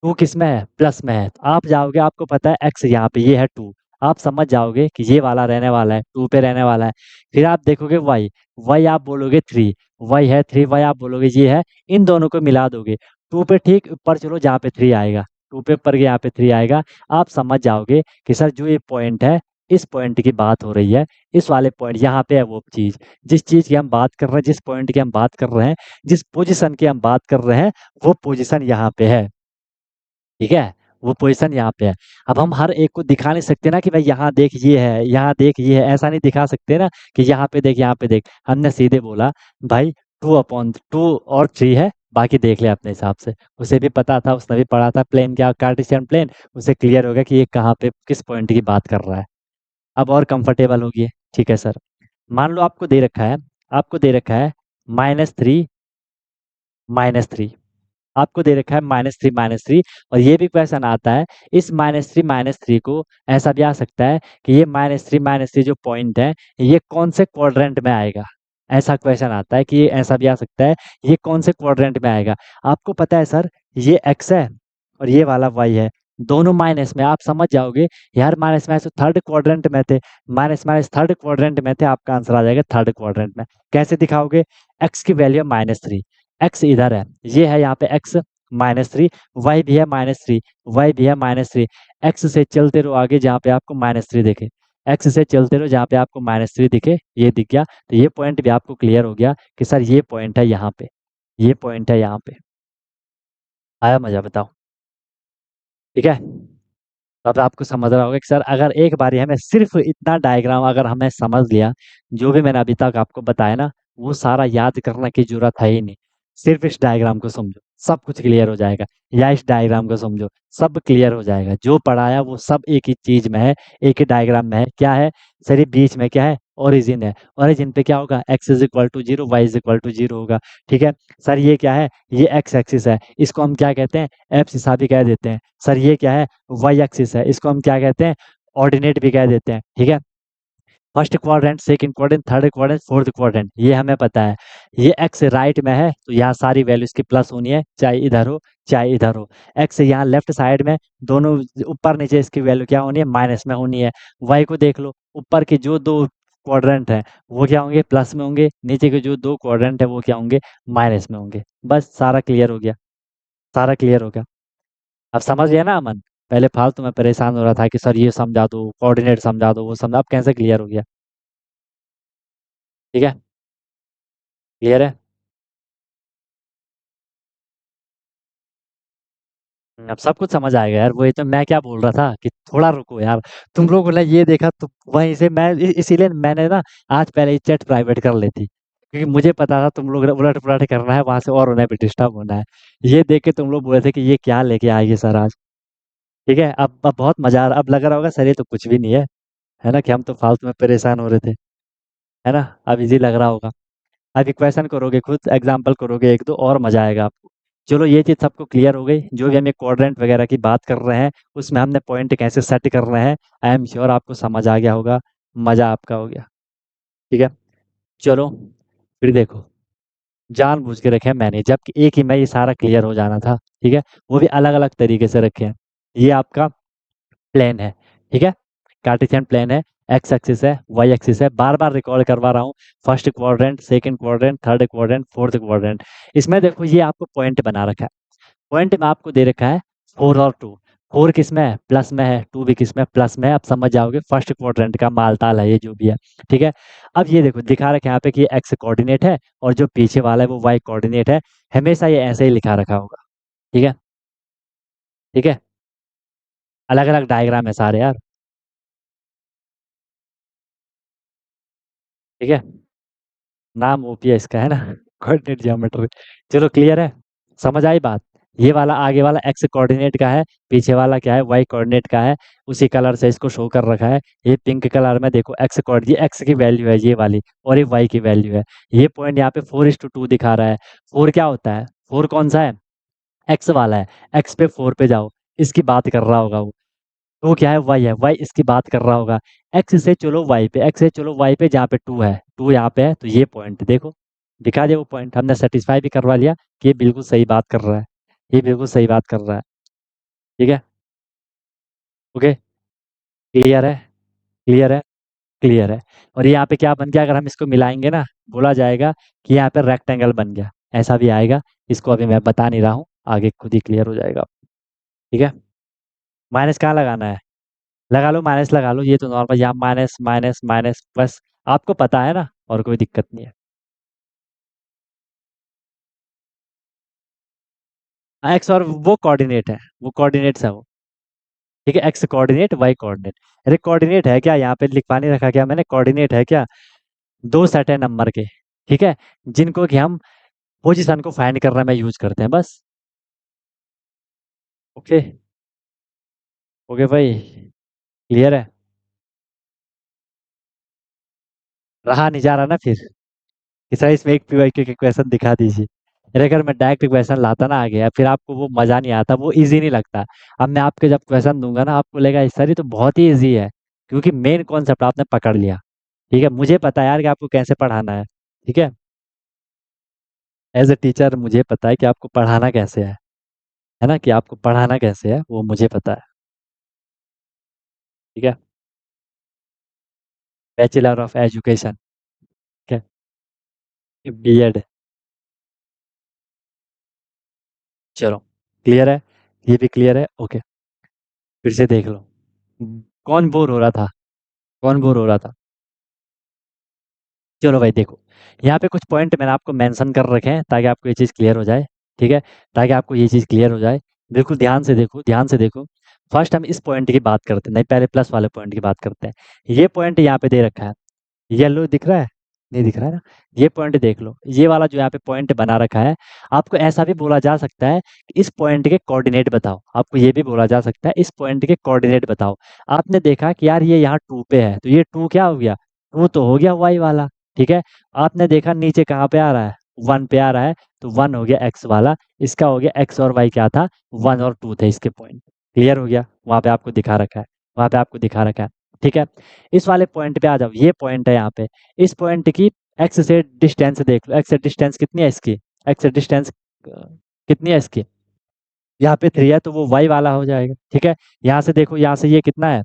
2 किसमें है? प्लस में है। तो आप जाओगे, आपको पता है एक्स यहाँ पे ये है 2, आप समझ जाओगे कि ये वाला रहने वाला है, 2 पे रहने वाला है। फिर आप देखोगे वाई, वाई आप बोलोगे 3, वाई है 3, वाई आप बोलोगे ये है, इन दोनों को मिला दोगे। 2 पे ठीक ऊपर चलो जहाँ पे 3 आएगा, 2 पे ऊपर के यहाँ पे 3 आएगा। आप समझ जाओगे कि सर जो ये पॉइंट है, इस पॉइंट की बात हो रही है, इस वाले पॉइंट यहाँ पे है वो चीज़। जिस चीज़ की हम बात कर रहे हैं, जिस पॉइंट की हम बात कर रहे हैं, जिस पोज़ीशन की हम बात कर रहे हैं, वो पोज़ीशन यहाँ पे है। ठीक है? वो पोजीशन यहाँ पे है। अब हम हर एक को दिखा नहीं सकते ना कि भाई यहाँ देख ये है, यहाँ देख ये है, ऐसा नहीं दिखा सकते ना कि यहाँ पे देख, यहाँ पे देख। हमने सीधे बोला भाई 2/2 और 3 है, बाकी देख ले अपने हिसाब से। उसे भी पता था, उसने भी पढ़ा था प्लेन क्या, कार्टेशियन प्लेन। उसे क्लियर हो गया कि ये कहाँ पे किस पॉइंट की बात कर रहा है। अब और कंफर्टेबल हो गई। ठीक है सर, मान लो आपको दे रखा है -3 -3, आपको दे रखा है -3 -3, और ये भी क्वेश्चन आता है इस -3 को ऐसा भी आ सकता है कि ये -3 जो पॉइंट है ये कौन से क्वाड्रेंट में आएगा। ऐसा क्वेश्चन आता है कि ये ऐसा भी आ सकता है, ये कौन से क्वाड्रेंट में आएगा। आपको पता है सर, ये एक्स है और ये वाला वाई है, दोनों माइनस में। आप समझ जाओगे यार, माइनस में तो थर्ड क्वाड्रेंट में थे, माइनस माइनस थर्ड क्वाड्रेंट में थे, आपका आंसर आ जाएगा थर्ड क्वाड्रेंट में। कैसे दिखाओगे? एक्स की वैल्यू -3, एक्स इधर है, ये है यहाँ पे एक्स -3, वाई भी है -3, वाई भी है -3। एक्स से चलते रहो आगे जहाँ पे आपको -3 दिखे, एक्स से चलते रहो जहाँ पे आपको -3 दिखे, ये दिख गया। तो ये पॉइंट भी आपको क्लियर हो गया कि सर ये पॉइंट है यहाँ पे, ये पॉइंट है यहाँ पे। आया मजा? बताओ। ठीक है, तो अब आपको समझ रहा होगा कि सर अगर एक बारी हमें सिर्फ इतना डायग्राम अगर हमें समझ लिया, जो भी मैंने अभी तक आपको बताया ना, वो सारा याद करने की जरूरत है ही नहीं। सिर्फ इस डायग्राम को समझो, सब कुछ क्लियर हो जाएगा। या इस डायग्राम को समझो, सब क्लियर हो जाएगा। जो पढ़ाया वो सब एक ही चीज में है, एक ही डायग्राम में है। क्या है सर? ये बीच में क्या है? ओरिजिन है। ओरिजिन पे क्या होगा? x = 0, y = 0 होगा। ठीक है सर, ये क्या है? ये एक्स एक्सिस है, इसको हम क्या कहते हैं? एब्सिसा भी कह देते हैं। सर ये क्या है? वाई एक्सिस है, इसको हम क्या कहते हैं? ऑर्डिनेट भी कह देते हैं। ठीक है, first quadrant, second quadrant, third quadrant, fourth quadrant, ये हमें पता है। ये एक्स राइट में है तो यहाँ सारी वैल्यूज की प्लस होनी है, चाहे इधर हो चाहे इधर हो। एक्स यहाँ लेफ्ट साइड में, दोनों ऊपर नीचे इसकी वैल्यू क्या होनी है? माइनस में होनी है। वाई को देख लो, ऊपर के जो दो क्वाड्रेंट हैं वो क्या होंगे? प्लस में होंगे। नीचे के जो दो क्वाड्रेंट है वो क्या होंगे? माइनस में होंगे। बस सारा क्लियर हो गया, सारा क्लियर हो गया। अब समझ गया ना अमन? पहले फालतू में परेशान हो रहा था कि सर ये समझा दो, कोऑर्डिनेट समझा दो, वो समझा। अब कैसे क्लियर हो गया? ठीक है, क्लियर है। अब सब कुछ समझ आएगा यार। वही तो मैं क्या बोल रहा था कि थोड़ा रुको यार। तुम लोगों ने ये देखा तो वहीं से मैं इसीलिए मैंने ना आज पहले ही चैट प्राइवेट कर ली थी, क्योंकि मुझे पता था तुम लोग ने उलट पुलट करना है, वहां से और उन्हें भी डिस्टर्ब होना है। ये देख के तुम लोग बोले थे कि ये क्या लेके आएगी सर आज। ठीक है, अब बहुत मजा आ रहा, अब लग रहा होगा सर ये तो कुछ भी नहीं है ना, कि हम तो फालतू में परेशान हो रहे थे। है ना? अब इजी लग रहा होगा। अभी क्वेश्चन करोगे, खुद एग्जाम्पल करोगे एक दो, और मजा आएगा आपको। चलो ये चीज़ सबको क्लियर हो गई। जो भी हम क्वाड्रेंट वगैरह की बात कर रहे हैं, उसमें हमने पॉइंट कैसे सेट कर रहे हैं, आई एम श्योर आपको समझ आ गया होगा। मजा आपका हो गया। ठीक है, चलो फिर देखो, जानबूझ के रखे हैं मैंने, जबकि एक ही में ये सारा क्लियर हो जाना था। ठीक है, वो भी अलग अलग तरीके से रखे हैं। ये आपका प्लेन है। ठीक है, कार्टेशियन प्लेन है, एक्स एक्सिस है, वाई एक्सिस है। बार बार रिकॉर्ड करवा रहा हूँ, first quadrant, second quadrant, third quadrant, fourth quadrant. इसमें देखो ये आपको पॉइंट बना रखा है। पॉइंट में आपको दे रखा है 4 और 2। 4 किस में है? प्लस में है। 2 भी किस में है? प्लस में है। अब समझ जाओगे फर्स्ट क्वाड्रेंट का मालताल है ये जो भी है। ठीक है, अब ये देखो दिखा रखा है यहाँ पे कि ये एक्स कोऑर्डिनेट है और जो पीछे वाला है वो वाई कोऑर्डिनेट है। हमेशा ये ऐसे ही लिखा रखा होगा। ठीक है, ठीक है, अलग अलग डायग्राम है सारे यार। ठीक है, नाम ओपीएस का है ना, कोऑर्डिनेट ज्योमेट्री। चलो क्लियर है, समझ आई बात? ये वाला आगे वाला एक्स कोऑर्डिनेट का है, पीछे वाला क्या है? वाई कोऑर्डिनेट का है। उसी कलर से इसको शो कर रखा है। ये पिंक कलर में देखो एक्स कोऑर्डिनेट, ये एक्स की वैल्यू है ये वाली, और ये वाई की वैल्यू है। ये पॉइंट यहाँ पे 4:2 दिखा रहा है। 4 क्या होता है? 4 कौन सा है? एक्स वाला है। एक्स पे 4 पे जाओ, इसकी बात कर रहा होगा वो। टू क्या है? वाई है, वाई इसकी बात कर रहा होगा। एक्स से चलो वाई पे, एक्स से चलो वाई पे, जहाँ पे 2 है, 2 यहाँ पे है, तो ये पॉइंट देखो, दिखा दे वो पॉइंट। हमने सेटिस्फाई भी करवा लिया कि ये बिल्कुल सही बात कर रहा है, ये बिल्कुल सही बात कर रहा है। ठीक है, ओके, क्लियर है, क्लियर है, क्लियर है। और ये यहाँ पे क्या बन गया? अगर हम इसको मिलाएंगे ना, बोला जाएगा कि यहाँ पे रेक्टेंगल बन गया, ऐसा भी आएगा। इसको अभी मैं बता नहीं रहा हूँ, आगे खुद ही क्लियर हो जाएगा। ठीक है, माइनस कहाँ लगाना है? लगा लो, माइनस लगा लो, ये तो नॉर्मल, यहाँ माइनस माइनस माइनस, बस आपको पता है ना, और कोई दिक्कत नहीं है। एक्स और वो कोऑर्डिनेट है, वो कोऑर्डिनेट्स है वो। ठीक है, एक्स कोऑर्डिनेट वाई कोऑर्डिनेट। अरे कोऑर्डिनेट है क्या, यहाँ पे लिखवा नहीं रखा क्या मैंने, कोऑर्डिनेट है क्या, दो सेट है नंबर के, ठीक है, जिनको कि हम पोजीशन को फाइंड करने में यूज करते हैं बस। ओके। ओके भाई, क्लियर है। रहा नहीं जा रहा ना फिर, कि सर इसमें एक पीवाईक्यू के क्वेश्चन दिखा दीजिए। अरे अगर मैं डायरेक्ट क्वेश्चन लाता ना आगे, फिर आपको वो मजा नहीं आता, वो इजी नहीं लगता। अब मैं आपके जब क्वेश्चन दूंगा ना, आपको लगेगा सर ये तो बहुत ही इजी है, क्योंकि मेन कॉन्सेप्ट आपने पकड़ लिया। ठीक है, मुझे पता है यार कि आपको कैसे पढ़ाना है। ठीक है, एज ए टीचर मुझे पता है कि आपको पढ़ाना कैसे है ना, कि आपको पढ़ाना कैसे है वो मुझे पता है। ठीक है, बैचलर ऑफ एजुकेशन। ठीक है, बीएड। चलो, क्लियर है, ये भी क्लियर है। ओके, फिर से देख लो। कौन बोर हो रहा था, कौन बोर हो रहा था। चलो भाई देखो, यहाँ पे कुछ पॉइंट मैंने आपको मेंशन कर रखे हैं ताकि आपको ये चीज़ क्लियर हो जाए। ठीक है, ताकि आपको ये चीज़ क्लियर हो जाए। बिल्कुल ध्यान से देखो, ध्यान से देखो। फर्स्ट हम इस पॉइंट की बात करते हैं, नहीं पहले प्लस वाले पॉइंट की बात करते हैं। ये पॉइंट यहाँ पे दे रखा है, येलो दिख रहा है, नहीं दिख रहा है ना। ये पॉइंट देख लो, ये वाला जो यहाँ पे पॉइंट बना रखा है। आपको ऐसा भी बोला जा सकता है कि इस पॉइंट के कोऑर्डिनेट बताओ, आपको ये भी बोला जा सकता है इस पॉइंट के कोऑर्डिनेट बताओ। आपने देखा कि यार ये यहाँ 2 पे है, तो ये 2 क्या हो गया, 2 तो हो गया वाई वाला। ठीक है, आपने देखा नीचे कहाँ पे आ रहा है, 1 पे आ रहा है, तो 1 हो गया एक्स वाला। इसका हो गया एक्स और वाई क्या था, 1 और 2 थे इसके पॉइंट। क्लियर हो गया, वहाँ पे आपको दिखा रखा है, वहाँ पे आपको दिखा रखा है। ठीक है, इस वाले पॉइंट पे आ जाओ, ये पॉइंट है यहाँ पे। इस पॉइंट की एक्स से डिस्टेंस देख लो, एक्स से डिस्टेंस कितनी है इसकी, एक्स से डिस्टेंस कितनी है इसकी, यहाँ पे 3 है तो वो वाई वाला हो जाएगा। ठीक है, यहाँ से देखो, यहाँ से ये कितना है,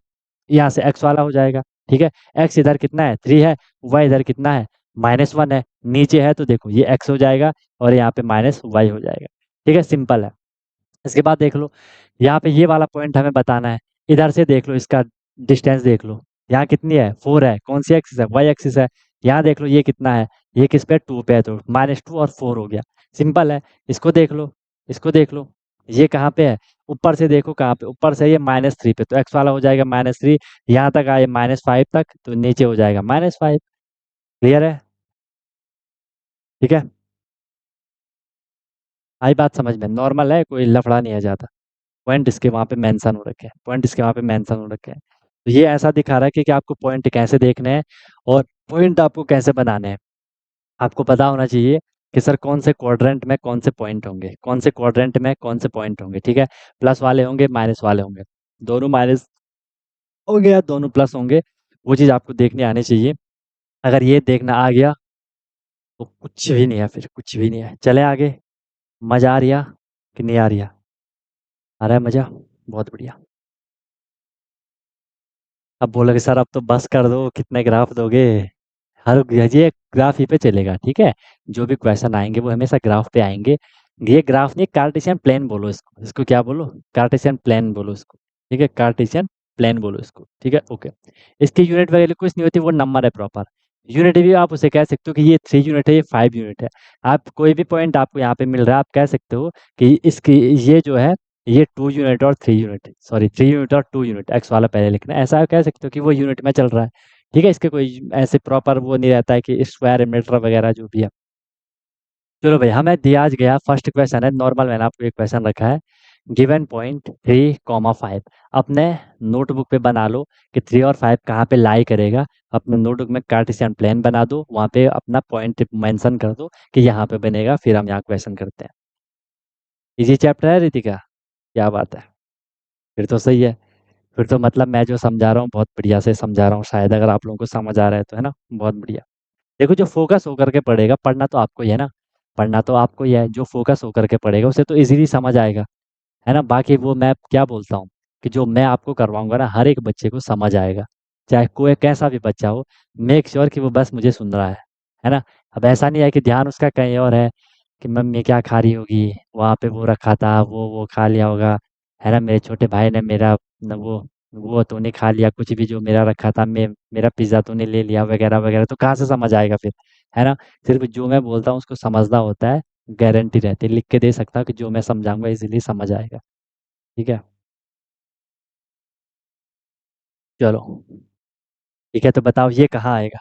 यहाँ से एक्स वाला हो जाएगा। ठीक है, एक्स इधर कितना है 3 है, वाई इधर कितना है -1 है, नीचे है तो देखो ये एक्स हो जाएगा और यहाँ पे -y हो जाएगा। ठीक है, सिंपल है। इसके बाद देख लो, यहाँ पे ये वाला पॉइंट हमें बताना है। इधर से देख लो, इसका डिस्टेंस देख लो, यहाँ कितनी है 4 है, कौन सी एक्सिस है, वाई एक्सिस है। यहाँ देख लो ये कितना है, ये किस पे 2 पे है, तो -2 और 4 हो गया। सिंपल है। इसको देख लो, इसको देख लो, ये कहाँ पे है, ऊपर से देखो कहाँ पे, ऊपर से ये -3 पे, तो एक्स वाला हो जाएगा -3। यहाँ तक आए -5 तक, तो नीचे हो जाएगा -5। क्लियर है। ठीक है, आई बात समझ में, नॉर्मल है, कोई लफड़ा नहीं है ज़्यादा। पॉइंट इसके वहाँ पे मेंशन हो रखे हैं, पॉइंट इसके वहाँ पे मेंशन हो रखे हैं। तो ये ऐसा दिखा रहा है कि आपको पॉइंट कैसे देखने हैं और पॉइंट आपको कैसे बनाने हैं। आपको पता होना चाहिए कि सर कौन से क्वाड्रेंट में कौन से पॉइंट होंगे, कौन से क्वाड्रेंट में कौन से पॉइंट होंगे। ठीक है, प्लस वाले होंगे माइनस वाले होंगे, दोनों माइनस हो गया दोनों प्लस होंगे, वो चीज़ आपको देखने आनी चाहिए। अगर ये देखना आ गया तो कुछ भी नहीं है, फिर कुछ भी नहीं है। चले आगे, मज़ा आ रहा कि नहीं आ रहा, आ रहा है मज़ा, बहुत बढ़िया। अब बोलोगे सर अब तो बस कर दो, कितने ग्राफ दोगे, हर ये ग्राफ ही पे चलेगा। ठीक है, जो भी क्वेश्चन आएंगे वो हमेशा ग्राफ पे आएंगे। ये ग्राफ नहीं, कार्टेशियन प्लेन बोलो इसको, इसको क्या बोलो, कार्टेशियन प्लेन बोलो इसको। ठीक है, कार्टेशियन प्लेन बोलो इसको। ठीक है, ओके। इसकी यूनिट वगैरह कुछ नहीं होती, वो नंबर है प्रॉपर। यूनिट भी आप उसे कह सकते हो कि ये 3 यूनिट है, ये 5 यूनिट है। आप कोई भी पॉइंट आपको यहाँ पे मिल रहा है, आप कह सकते हो कि इसकी ये जो है, ये 2 यूनिट और 3 यूनिट, सॉरी 3 यूनिट और 2 यूनिट, एक्स वाला पहले लिखना है, ऐसा कह सकते हो कि वो यूनिट में चल रहा है। ठीक है, इसके कोई ऐसे प्रॉपर वो नहीं रहता है कि स्क्वायर मीटर वगैरह जो भी है। चलो भाई, हमें दिया आज गया फर्स्ट क्वेश्चन है नॉर्मल, मैंने आपको एक क्वेश्चन रखा है, गिवन पॉइंट 3, 5। अपने नोटबुक पे बना लो कि 3 और 5 कहाँ पे लाई करेगा। अपने नोटबुक में कार्टेशियन प्लेन बना दो, वहाँ पे अपना पॉइंट मेंशन कर दो कि यहाँ पे बनेगा, फिर हम यहाँ क्वेश्चन करते हैं। इजी चैप्टर है रितिका, क्या बात है, फिर तो सही है। फिर तो मतलब मैं जो समझा रहा हूँ बहुत बढ़िया से समझा रहा हूँ, शायद अगर आप लोगों को समझ आ रहा है तो, है ना, बहुत बढ़िया। देखो, जो फोकस होकर के पढ़ेगा, पढ़ना तो आपको ही है ना, पढ़ना तो आपको ही है, जो फोकस होकर के पढ़ेगा उसे तो इजीली समझ आएगा। है ना, बाकी वो मैं क्या बोलता हूँ कि जो मैं आपको करवाऊंगा ना, हर एक बच्चे को समझ आएगा, चाहे कोई कैसा भी बच्चा हो। मेक श्योर कि वो बस मुझे सुन रहा है ना। अब ऐसा नहीं है कि ध्यान उसका कहीं और है, कि मम्मी क्या खा रही होगी, वहाँ पे वो रखा था, वो खा लिया होगा, है ना, मेरे छोटे भाई ने मेरा न वो तूने खा लिया, कुछ भी जो मेरा रखा था, मेरा पिज़्ज़ा तूने ले लिया, वगैरह वगैरह, तो कहाँ से समझ आएगा फिर, है ना। सिर्फ जो मैं बोलता हूँ उसको समझना होता है, गारंटी रहती है, लिख के दे सकता हूँ कि जो मैं समझाऊंगा इजीली समझ आएगा। ठीक है। चलो ठीक है, तो बताओ ये कहाँ आएगा।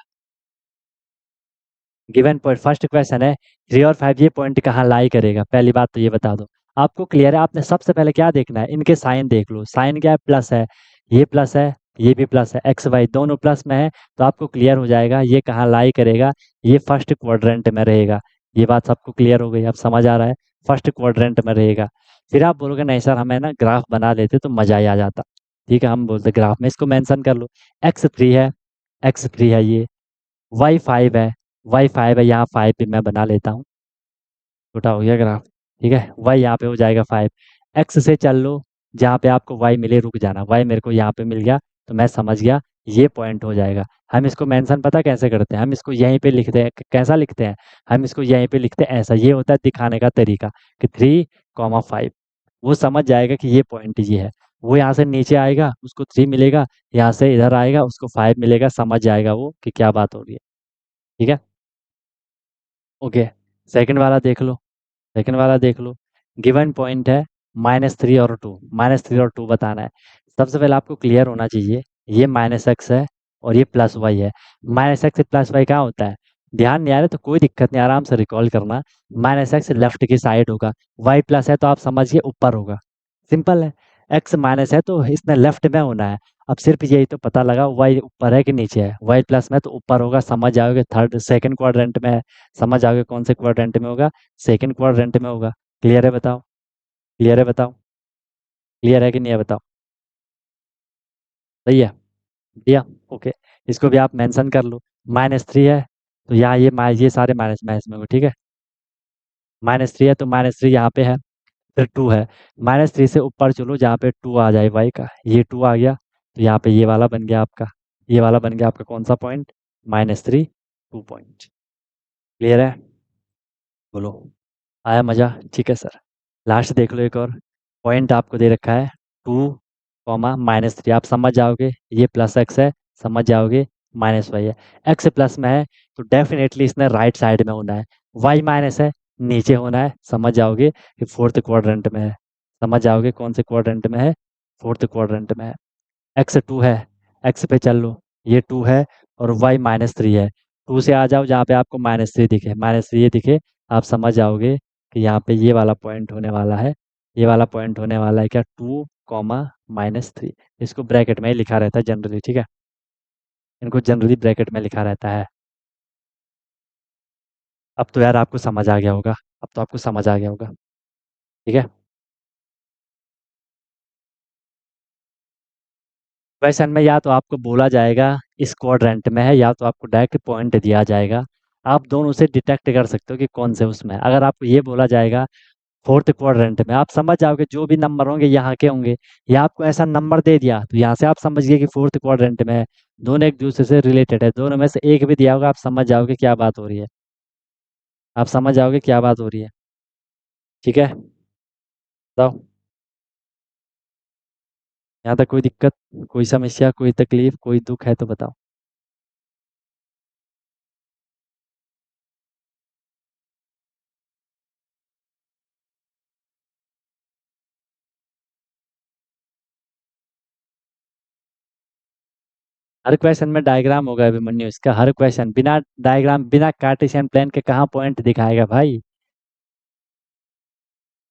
गिवन पॉइंट फर्स्ट क्वेश्चन है, 3 और 5 ये पॉइंट कहाँ लाई करेगा, पहली बात तो ये बता दो। आपको क्लियर है, आपने सबसे पहले क्या देखना है, इनके साइन देख लो, साइन क्या है, प्लस है, ये प्लस है, ये भी प्लस है, एक्स वाई दोनों प्लस में है, तो आपको क्लियर हो जाएगा ये कहाँ लाई करेगा, ये फर्स्ट क्वाड्रेंट में रहेगा। ये बात सबको क्लियर हो गई, अब समझ आ रहा है, फर्स्ट क्वाड्रेंट में रहेगा। फिर आप बोलोगे नहीं सर हमें ना ग्राफ बना लेते तो मजा ही आ जाता। ठीक है, हम बोलते ग्राफ में इसको मेंशन कर लो, x3 है, x3 है ये, y5 है, y5 है, यहाँ 5 भी मैं बना लेता हूँ, छोटा हो गया ग्राफ। ठीक है, y यहाँ पे हो जाएगा 5, x से चल लो, जहाँ पे आपको y मिले रुक जाना, y मेरे को यहाँ पे मिल गया, तो मैं समझ गया ये पॉइंट हो जाएगा। हम इसको मेंशन पता कैसे करते हैं, हम इसको यहीं पे लिखते हैं, कैसा लिखते हैं, हम इसको यहीं पे लिखते हैं ऐसा, ये होता है दिखाने का तरीका कि 3,5, वो समझ जाएगा कि ये पॉइंट ये है। वो यहाँ से नीचे आएगा उसको 3 मिलेगा, यहाँ से इधर आएगा उसको 5 मिलेगा, समझ जाएगा वो कि क्या बात हो रही है। ठीक है, ओके। सेकंड वाला देख लो, सेकंड वाला देख लो, गिवन पॉइंट है -3 और 2, -3 और 2 बताना है। सबसे पहले आपको क्लियर होना चाहिए, ये -x है और ये +y है। -x प्लस वाई कहाँ होता है, ध्यान नहीं आ रहा तो कोई दिक्कत नहीं, आराम से रिकॉल करना। -x लेफ्ट की साइड होगा, y प्लस है तो आप समझिए ऊपर होगा, सिंपल है। x माइनस है तो इसने लेफ्ट में होना है। अब सिर्फ यही तो पता लगा y ऊपर है कि नीचे है, y प्लस में तो ऊपर होगा, समझ जाओगे थर्ड सेकंड क्वाड्रेंट में है, समझ जाओगे कौन से क्वाड्रेंट में होगा, सेकंड क्वाड्रेंट में होगा। क्लियर है बताओ, क्लियर है बताओ, क्लियर है कि नहीं है बताओ। सही है, दिया, ओके। इसको भी आप मेंशन कर लो, -3 है तो यहाँ ये सारे माइनस माइनस में होगा, ठीक है। -3 है तो -3 यहाँ पे है, फिर 2 है, -3 से ऊपर चलो जहाँ पे 2 आ जाए वाई का, ये 2 आ गया, तो यहाँ पे ये वाला बन गया आपका, ये वाला बन गया आपका कौन सा पॉइंट, -3, 2 पॉइंट। क्लियर है, बोलो, आया मज़ा, ठीक है सर। लास्ट देख लो एक और पॉइंट आपको दे रखा है, 2, -3, आप समझ जाओगे ये प्लस एक्स है, समझ जाओगे -y है। एक्स प्लस में है तो डेफिनेटली इसने राइट साइड में होना है, y माइनस है नीचे होना है, समझ जाओगे कि फोर्थ क्वाड्रेंट में है, समझ जाओगे कौन से क्वाड्रेंट में है, फोर्थ क्वाड्रेंट में है। x2 है, x पे चल लो, ये 2 है और y -3 है, 2 से आ जाओ जहाँ पे आपको -3 दिखे, -3 ये दिखे, आप समझ जाओगे कि यहाँ पे ये वाला पॉइंट होने वाला है, ये वाला पॉइंट होने वाला है क्या, 2, -3। इसको ब्रैकेट में ही लिखा रहता है जनरली, ठीक है, इनको जनरली ब्रैकेट में लिखा रहता है। अब तो यार आपको समझ आ गया होगा, अब तो आपको समझ आ गया होगा, ठीक है। क्वेश्चन में या तो आपको बोला जाएगा इस क्वाड्रेंट में है, या तो आपको डायरेक्ट पॉइंट दिया जाएगा, आप दोनों से डिटेक्ट कर सकते हो कि कौन से उसमें है। अगर आपको ये बोला जाएगा फोर्थ क्वाड्रेंट में, आप समझ जाओगे जो भी नंबर होंगे यहाँ के होंगे, या आपको ऐसा नंबर दे दिया तो यहाँ से आप समझ गए कि फोर्थ क्वाड्रेंट में है, दोनों एक दूसरे से रिलेटेड है, दोनों में से एक भी दिया होगा आप समझ जाओगे क्या बात हो रही है, आप समझ जाओगे क्या बात हो रही है, ठीक है। बताओ, यहाँ तक कोई दिक्कत, कोई समस्या, कोई तकलीफ, कोई दुख है तो बताओ। हर क्वेश्चन में डायग्राम होगा अभिमन्यु, इसका हर क्वेश्चन बिना डायग्राम बिना कार्टेशियन प्लान के कहाँ पॉइंट दिखाएगा भाई।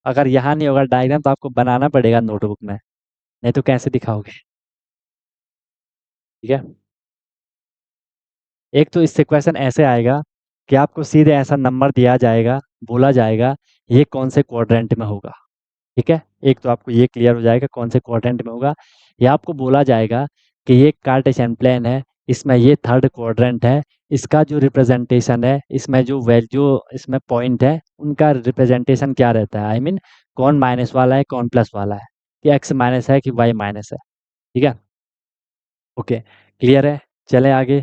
अगर यहाँ नहीं होगा डायग्राम तो आपको बनाना पड़ेगा नोटबुक में, नहीं तो कैसे दिखाओगे, ठीक है। एक तो इससे क्वेश्चन ऐसे आएगा कि आपको सीधे ऐसा नंबर दिया जाएगा, बोला जाएगा ये कौन से क्वाड्रेंट में होगा, ठीक है। एक तो आपको ये क्लियर हो जाएगा कौन से क्वाड्रेंट में होगा, या आपको बोला जाएगा कि ये कार्टेशियन प्लेन है, इसमें ये थर्ड क्वाड्रेंट है, इसका जो रिप्रेजेंटेशन है, इसमें जो वैल्यू, इसमें पॉइंट है उनका रिप्रेजेंटेशन क्या रहता है, आई मीन कौन माइनस वाला है कौन प्लस वाला है, कि एक्स माइनस है कि वाई माइनस है, ठीक है, ओके। क्लियर है, चले आगे,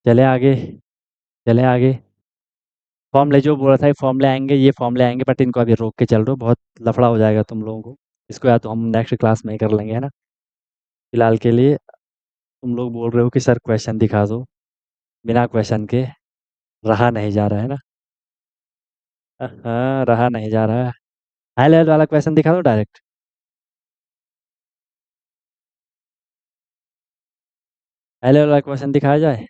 चले आगे, चले आगे। फॉर्मूले जो बोला था ये फॉर्मूले आएंगे, ये फॉर्मूले आएंगे, बट इनको अभी रोक के चल रहे हो, बहुत लफड़ा हो जाएगा तुम लोगों को, इसको या तो हम नेक्स्ट क्लास में ही कर लेंगे, है ना। फिलहाल के लिए तुम लोग बोल रहे हो कि सर क्वेश्चन दिखा दो, बिना क्वेश्चन के रहा नहीं जा रहा है ना। हाँ, रहा नहीं जा रहा है, हाई लेवल वाला क्वेश्चन दिखा दो डायरेक्ट। पहले वाला क्वेश्चन दिखाया जाए।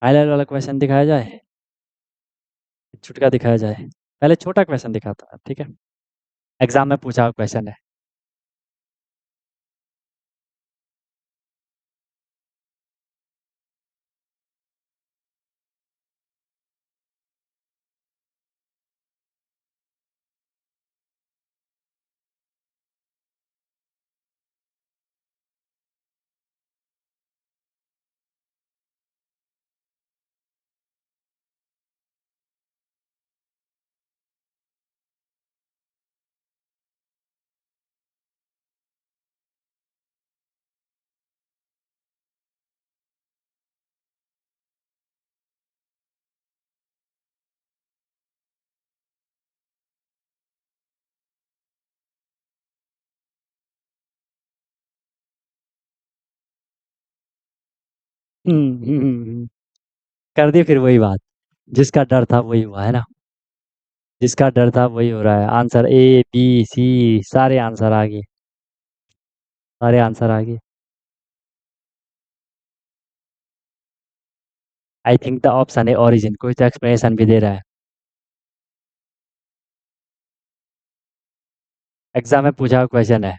पहले वाला क्वेश्चन दिखाया जाए। छुटका दिखाया जाए। पहले छोटा क्वेश्चन दिखाता हूँ, ठीक है। एग्जाम में पूछा हुआ क्वेश्चन है। कर दी फिर वही बात। जिसका डर था वही हुआ है ना। जिसका डर था वही हो रहा है। आंसर ए बी सी, सारे आंसर आ गए। सारे आंसर आ गए। आई थिंक द ऑप्शन है ओरिजिन, कोई तो एक्सप्लेनेशन भी दे रहा है। एग्जाम में पूछा हुआ क्वेश्चन है।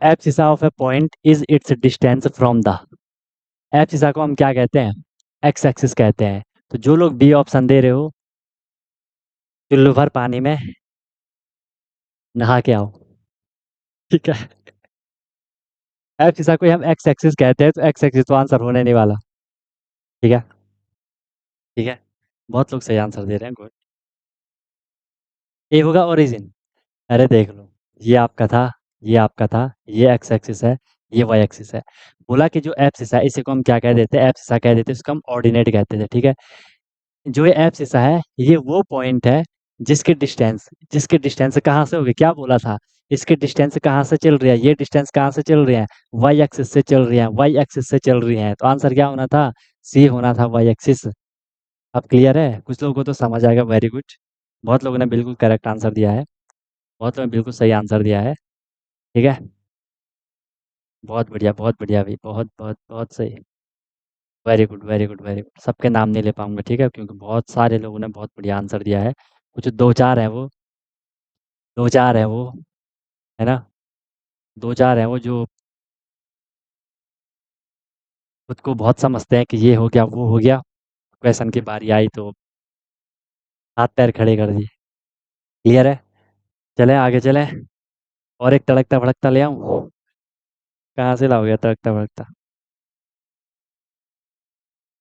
Abscissa of A point is it's distance from the. Abscissa को हम क्या कहते हैं? एक्स एक्सिस कहते हैं। तो जो लोग बी ऑप्शन दे रहे हो, चुल्लू भर पानी में नहा के आओ। ठीक है। एब्सिसा को हम एक्स एक्सिस कहते हैं, तो एक्स एक्सिस तो आंसर होने नहीं वाला। ठीक है। ठीक है। बहुत लोग सही आंसर दे रहे हैं, गुड। ए होगा ओरिजिन। अरे देख लो। ये आपका था। ये आपका था। ये एक्स एक्सिस है। ये वाई एक्सिस है। बोला कि जो एब्सिस है इसी को हम क्या कह देते हैं? एब्सिसा कह देते हैं, इसको हम ऑर्डिनेट कहते थे, ठीक है। जो ये एब्सिसा है ये वो पॉइंट है जिसके डिस्टेंस कहाँ से होगी, क्या बोला था? इसके डिस्टेंस कहाँ से चल रही है, ये डिस्टेंस कहाँ से चल रही है? वाई एक्सिस से चल रही है, वाई एक्सिस से चल रही है। तो आंसर क्या होना था? सी होना था, वाई एक्सिस। अब क्लियर है? कुछ लोगों को तो समझ आएगा, वेरी गुड। बहुत लोगों ने बिल्कुल करेक्ट आंसर दिया है। बहुत लोगों ने बिल्कुल सही आंसर दिया है। ठीक है। बहुत बढ़िया भाई, बहुत बहुत बहुत सही। Very good, very good, very good. सबके नाम नहीं ले पाऊंगा, ठीक है, क्योंकि बहुत सारे लोगों ने बहुत बढ़िया आंसर दिया है। कुछ दो चार हैं वो। दो चार हैं वो। है ना। दो चार हैं वो जो खुद को बहुत समझते हैं कि ये हो गया वो हो गया। क्वेश्चन की बारी आई तो हाथ पैर खड़े कर दिए। क्लियर है? चलें आगे चलें। और एक तड़कता भड़कता ले आऊं? कहाँ से लाओगे तड़कता भड़कता?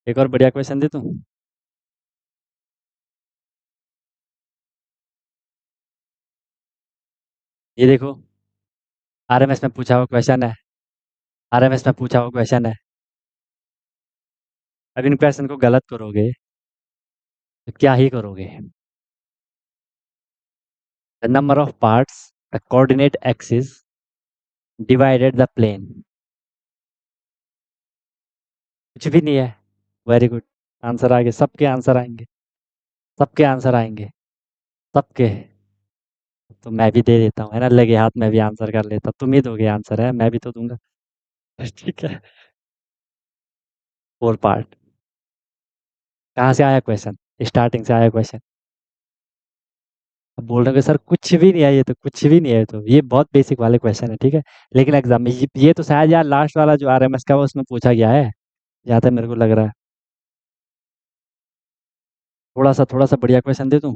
एक और बढ़िया क्वेश्चन दे दूं? ये देखो। आरएमएस में पूछा हुआ क्वेश्चन है। आरएमएस में पूछा हुआ क्वेश्चन है। अगर इन क्वेश्चन को गलत करोगे तो क्या ही करोगे? The number of parts the coordinate axis divided the plane. कुछ भी नहीं है। Very good. आंसर आगे, सबके आंसर आएंगे। सबके आंसर आएंगे। सबके। तो मैं भी दे देता हूँ, है ना, लगे हाथ में भी आंसर कर लेता। तुम ही दोगे आंसर, है, मैं भी तो दूंगा। ठीक है। Four part. कहाँ से आया क्वेश्चन? स्टार्टिंग से आया क्वेश्चन। अब बोल रहे हो कि सर कुछ भी नहीं है, ये तो कुछ भी नहीं है, तो ये बहुत बेसिक वाले क्वेश्चन है, ठीक है। लेकिन एग्जाम में ये तो शायद यार लास्ट वाला जो आरएमएस का वो उसमें पूछा गया है, जहाँ तक मेरे को लग रहा है। थोड़ा सा बढ़िया क्वेश्चन दे दूँ?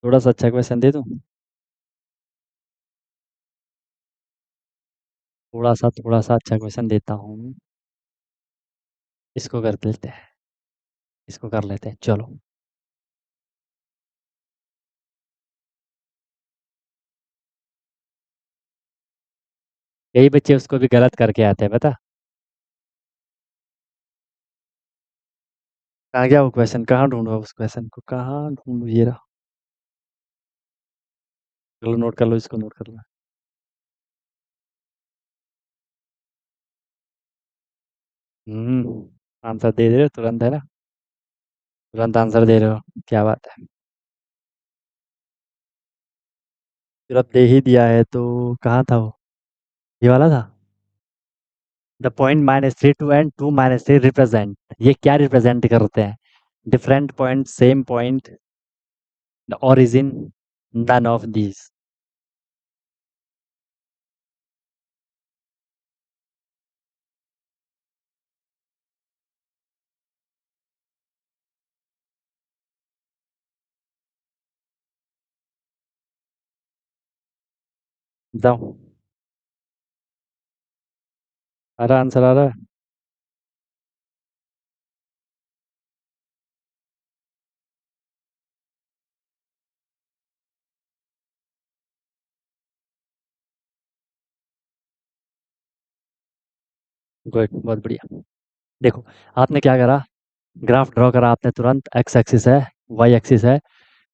थोड़ा सा अच्छा क्वेश्चन दे दूँ? थोड़ा सा अच्छा क्वेश्चन देता हूँ। इसको कर लेते हैं। इसको कर लेते हैं, चलो। यही बच्चे उसको भी गलत करके आते हैं, बता। कहाँ गया वो क्वेश्चन? कहाँ ढूंढूं उस क्वेश्चन को? कहाँ ढूंढूं? ये रहा। चलो नोट कर लो, इसको नोट कर लो। आंसर दे रहे हो तुरंत, है ना? तुरंत आंसर दे रहे हो, क्या बात है। फिर अब दे ही दिया है तो कहाँ था वो? ये वाला था। The point -3 two and 2 -3 represent, ये क्या रिप्रेजेंट करते हैं? Different point, same point, the origin, none of these. बताओ। आ रहा आंसर, आ रहा है? गुड, बहुत बढ़िया। देखो, आपने क्या करा, ग्राफ ड्रॉ करा आपने तुरंत, एक्स एक्सिस है, वाई एक्सिस है,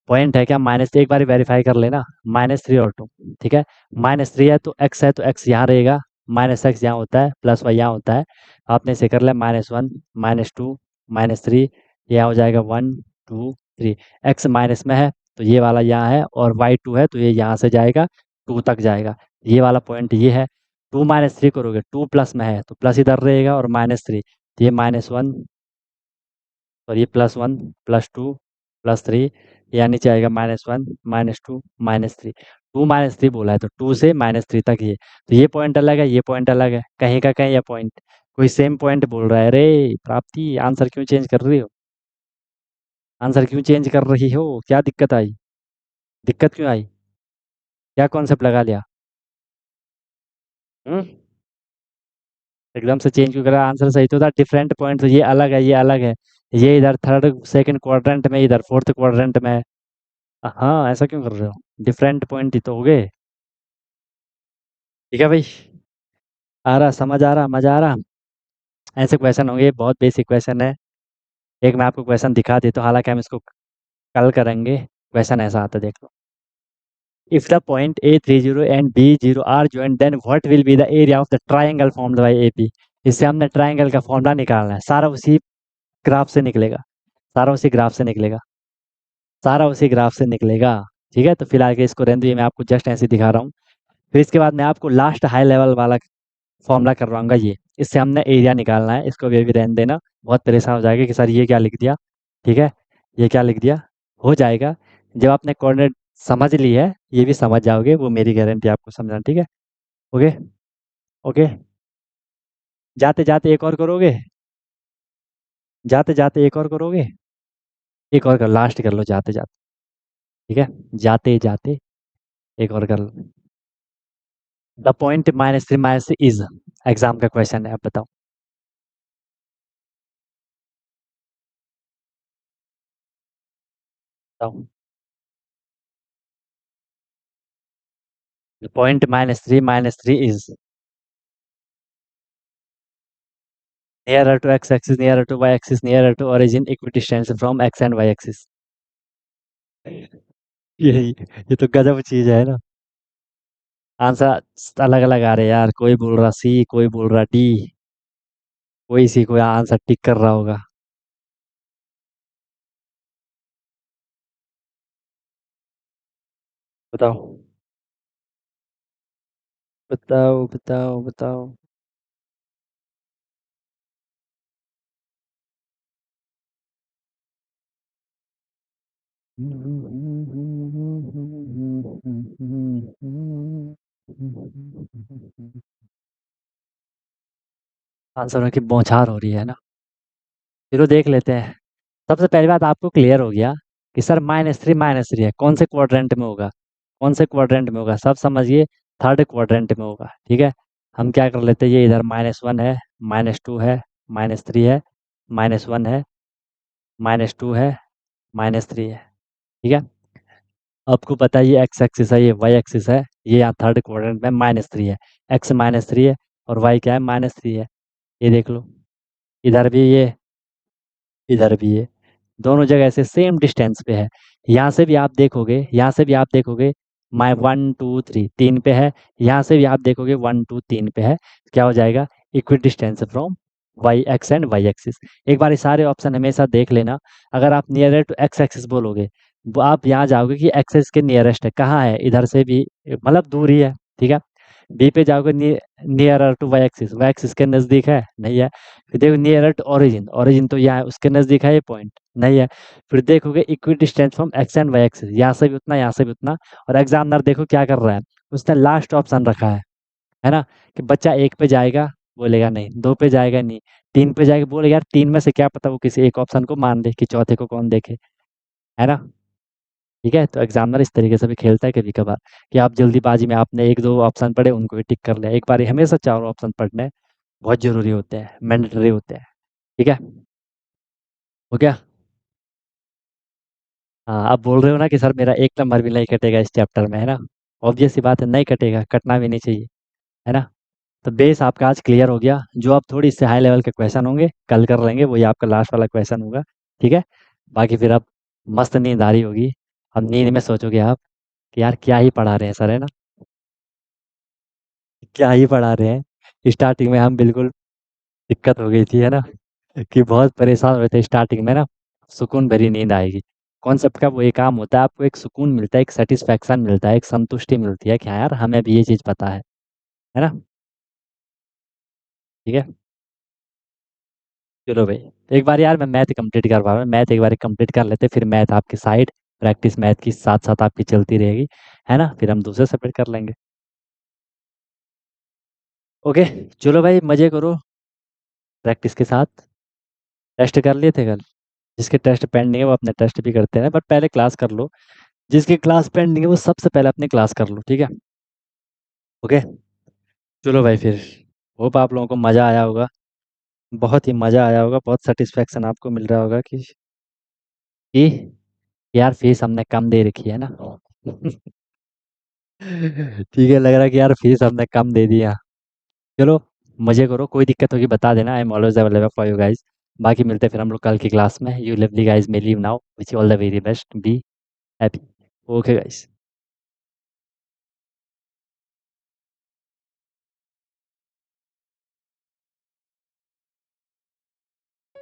पॉइंट है क्या माइनस, एक बार वेरीफाई कर लेना, -3 और 2, ठीक है। -3 है तो एक्स यहाँ रहेगा, -x यहाँ होता है, +y यहाँ होता है। आपने इसे कर लिया -1, -2, -3, यहाँ हो जाएगा 1 2 3। एक्स माइनस में है तो ये वाला यहाँ है, और y2 है तो ये यहाँ से जाएगा 2 तक जाएगा, ये वाला पॉइंट ये है। 2 -3 करोगे, 2 प्लस में है तो प्लस इधर रहेगा, और -3 तो ये -1, और ये +1 +2 +3, यहाँ नीचे आएगा -1 -2 -3। 2 -3 बोला है तो 2 से -3 तक ये, तो ये पॉइंट अलग है, ये पॉइंट अलग है, कहीं का कहीं ये पॉइंट, कोई सेम पॉइंट बोल रहा है। अरे प्राप्ति, आंसर क्यों चेंज कर रही हो? आंसर क्यों चेंज कर रही हो? क्या दिक्कत आई? दिक्कत क्यों आई? क्या कॉन्सेप्ट लगा लिया? हम्म, एकदम से चेंज क्यों करा? आंसर सही तो था, डिफरेंट पॉइंट, तो ये अलग है, ये अलग है, ये इधर थर्ड सेकंड क्वाड्रेंट में, इधर फोर्थ क्वाड्रेंट में है। हाँ, ऐसा क्यों कर रहे हो? डिफरेंट पॉइंट ही तो हो गए। ठीक है भाई, आ रहा, समझ आ रहा, मजा आ रहा। ऐसे क्वेश्चन होंगे, बहुत बेसिक क्वेश्चन है। एक मैं आपको क्वेश्चन दिखा देता हूँ, हालांकि हम इसको कल करेंगे। क्वेश्चन ऐसा आता है, देख लो। If the point A30 and B0 are joined, then what will be the area of the triangle formed by AP? इससे हमने ट्राइंगल का फॉर्मूला निकालना है, सारा उसी ग्राफ से निकलेगा, सारा उसी ग्राफ से निकलेगा, सारा उसी ग्राफ से निकलेगा। ठीक है, तो फिलहाल के इसको रहने दो, ये मैं आपको जस्ट ऐसे दिखा रहा हूँ। फिर इसके बाद मैं आपको लास्ट हाई लेवल वाला फॉर्मूला करवाऊंगा, ये इससे हमने एरिया निकालना है, इसको भी रहने देना। बहुत परेशान हो जाएगा कि सर ये क्या लिख दिया, ठीक है, ये क्या लिख दिया। हो जाएगा, जब आपने कोऑर्डिनेट समझ ली है, ये भी समझ जाओगे, वो मेरी गारंटी आपको समझना, ठीक है। ओके। ओके। जाते जाते एक और करोगे? जाते जाते एक और करोगे? एक और कर, लास्ट कर लो जाते जाते। ठीक है, जाते जाते एक और कर लो। द पॉइंट -3 इज, एग्जाम का क्वेश्चन है, अब बताओ। बताओ। The point -3 is nearer to x axis, nearer to y axis, nearer to origin, equidistance from x and y axis। यही, ये तो गजब चीज है ना। आंसर अलग अलग आ रहे हैं यार, कोई बोल रहा सी, कोई बोल रहा डी, कोई सी, कोई आंसर टिक कर रहा होगा। बताओ। बताओ बताओ बताओ। आंसरों की बौछार हो रही है ना। चलो देख लेते हैं। सबसे पहली बात, आपको क्लियर हो गया कि सर -3 है, कौन से क्वाड्रेंट में होगा, कौन से क्वाड्रेंट में होगा, सब समझिए, थर्ड क्वाड्रेंट में होगा। ठीक है, हम क्या कर लेते हैं, ये इधर -1 है, -2 है, -3 है, -1 है, -2 है, -3 है। ठीक है, आपको पता है ये एक्स एक्सिस है, ये वाई एक्सिस है, ये यहाँ थर्ड क्वाड्रेंट में -3 है, एक्स -3 है, और वाई क्या है, -3 है। ये देख लो, इधर भी ये, इधर भी ये, दोनों जगह से सेम डिस्टेंस पे है। यहाँ से भी आप देखोगे, यहाँ से भी आप देखोगे, माई 1 2 3 3 पे है, यहाँ से भी आप देखोगे 1 2 3 पे है। क्या हो जाएगा, equidistance from Y X and Y axis. एक बार ये सारे ऑप्शन हमेशा देख लेना। अगर आप नियर टू एक्स एक्सिस बोलोगे वो आप यहाँ जाओगे कि एक्सेस के नियरेस्ट है, कहाँ है, इधर से भी मतलब दूर ही है, ठीक है। बी पे जाओगे नियरर टू वाई एक्सिस के नज़दीक है, नहीं है। फिर देखो नियरर टू ओरिजिन, ओरिजिन तो यहाँ है, उसके नज़दीक है ये पॉइंट, नहीं है। फिर देखोगे equidistance from X and Y axis, यहाँ से भी उतना, यहाँ से भी उतना। और एग्जामिनर देखो क्या कर रहा है, उसने लास्ट ऑप्शन रखा है ना, कि बच्चा एक पे जाएगा, बोलेगा नहीं, दो पे जाएगा नहीं, तीन पे जाएगा, बोलेगा यार तीन में से क्या पता वो किसी एक ऑप्शन को मान ले कि चौथे को कौन देखे, है ना। ठीक है, तो एग्जामिनर इस तरीके से भी खेलता है कभी कभार, कि आप जल्दीबाजी में आपने एक दो ऑप्शन पढ़े उनको भी टिक कर लिया, एक बार हमेशा चारों ऑप्शन पढ़ने बहुत जरूरी होते हैं, मैंडेटरी होते हैं। ठीक है, हो गया। हाँ, आप बोल रहे हो ना कि सर मेरा एक नंबर भी नहीं कटेगा इस चैप्टर में, है ना। ऑब्वियस सी बात है, नहीं कटेगा, कटना भी नहीं चाहिए, है ना। तो बेस आपका आज क्लियर हो गया, जो आप थोड़ी इससे हाई लेवल के क्वेश्चन होंगे कल कर लेंगे, वही आपका लास्ट वाला क्वेश्चन होगा। ठीक है, बाकी फिर अब मस्त नींद आ रही होगी, अब नींद में सोचोगे आप कि यार क्या ही पढ़ा रहे हैं सर, है ना, क्या ही पढ़ा रहे हैं। स्टार्टिंग में हम बिल्कुल दिक्कत हो गई थी, है ना, कि बहुत परेशान हो रहे थे स्टार्टिंग में ना। सुकून भरी नींद आएगी। कॉन्सेप्ट का वो एक काम होता है, आपको एक सुकून मिलता है, एक सेटिस्फैक्शन मिलता है, एक संतुष्टि मिलती है कि हाँ यार हमें भी ये चीज़ पता है ना। ठीक है, चलो भाई, एक बार यार मैं मैथ कंप्लीट कर पा रहा हूँ, मैथ एक बार कंप्लीट कर लेते, फिर मैथ आपकी साइड, प्रैक्टिस मैथ की साथ साथ आपकी चलती रहेगी, है ना, फिर हम दूसरे सब्जेक्ट कर लेंगे। ओके, चलो भाई मजे करो प्रैक्टिस के साथ। टेस्ट कर लिए थे कल, जिसके टेस्ट पेंडिंग है वो अपने टेस्ट भी करते हैं, बट पहले क्लास कर लो। जिसकी क्लास पेंडिंग है वो सबसे पहले अपनी क्लास कर लो, ठीक है। ओके, चलो भाई फिर, होप आप लोगों को मज़ा आया होगा, बहुत ही मज़ा आया होगा, बहुत सेटिस्फेक्शन आपको मिल रहा होगा कि यार फीस हमने कम दे रखी है ना। ठीक है, लग रहा है कि यार फीस हमने कम दे दिया। चलो, मज़े करो, कोई दिक्कत होगी बता देना, I am always available for you guys. बाकी मिलते हैं फिर हम लोग कल की क्लास में, you lovely guys may leave now, which all the very best, be happy. Okay guys.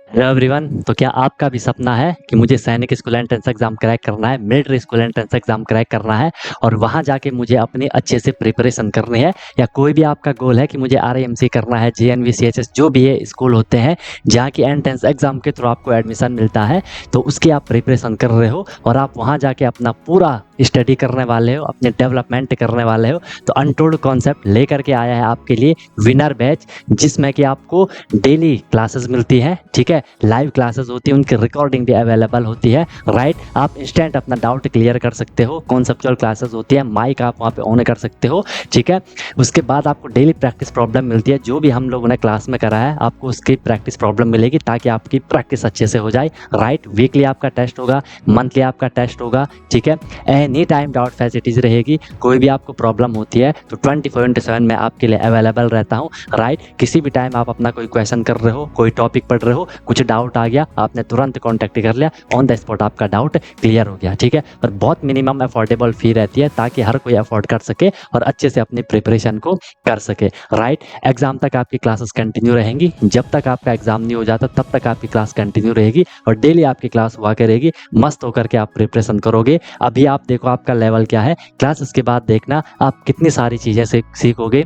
Hello everyone, तो क्या आपका भी सपना है कि मुझे सैनिक स्कूल एंट्रेंस एग्जाम क्रैक करना है, military school entrance exam crack करना है, और वहां जाके मुझे अपनी अच्छे से प्रिपरेशन करनी है, या कोई भी आपका गोल है कि मुझे आरएमसी करना है, जेएनवी सीएचएस जो भी ये स्कूल होते हैं जहाँ की एंट्रेंस एग्जाम के थ्रू आपको एडमिशन मिलता है, तो उसकी आप प्रिपरेशन कर रहे हो और आप वहाँ जाके अपना पूरा स्टडी करने वाले हो, अपने डेवलपमेंट करने वाले हो, तो अनटोल्ड कॉन्सेप्ट लेकर के आया है आपके लिए विनर बैच, जिसमें कि आपको डेली क्लासेस मिलती है, ठीक है, लाइव क्लासेस होती है, उनकी रिकॉर्डिंग भी अवेलेबल होती है, राइट। आप इंस्टेंट अपना डाउट क्लियर कर सकते हो, कॉन्सेप्चुअल क्लासेस होती है, माइक आप वहाँ पे ऑन कर सकते हो, ठीक है। उसके बाद आपको डेली प्रैक्टिस प्रॉब्लम मिलती है, जो भी हम लोगों ने क्लास में करा है आपको उसकी प्रैक्टिस प्रॉब्लम मिलेगी, ताकि आपकी प्रैक्टिस अच्छे से हो जाए, राइट। वीकली आपका टेस्ट होगा, मंथली आपका टेस्ट होगा, ठीक है। एनी टाइम डाउट फैसिलिटीज रहेगी, कोई भी आपको प्रॉब्लम होती है तो 24/7 मैं आपके लिए अवेलेबल रहता हूँ, राइट। किसी भी टाइम आप अपना कोई क्वेश्चन कर रहे हो, कोई टॉपिक पढ़ रहे हो, कुछ डाउट आ गया, आपने तुरंत कॉन्टैक्ट कर लिया, ऑन द स्पॉट आपका डाउट क्लियर हो गया, ठीक है। और बहुत मिनिमम अफोर्डेबल फी रहती है, ताकि हर कोई अफोर्ड कर सके और अच्छे से अपनी प्रिपरेशन को कर सके, राइट। एग्जाम तक आपकी क्लासेस कंटिन्यू रहेंगी, जब तक आपका एग्जाम नहीं हो जाता तब तक आपकी क्लास कंटिन्यू रहेगी, और डेली आपकी क्लास हुआ करेगी, मस्त होकर के आप प्रिपरेशन करोगे। अभी आप देखो आपका लेवल क्या है, क्लासेस के बाद देखना आप कितनी सारी चीज़ें सीखोगे,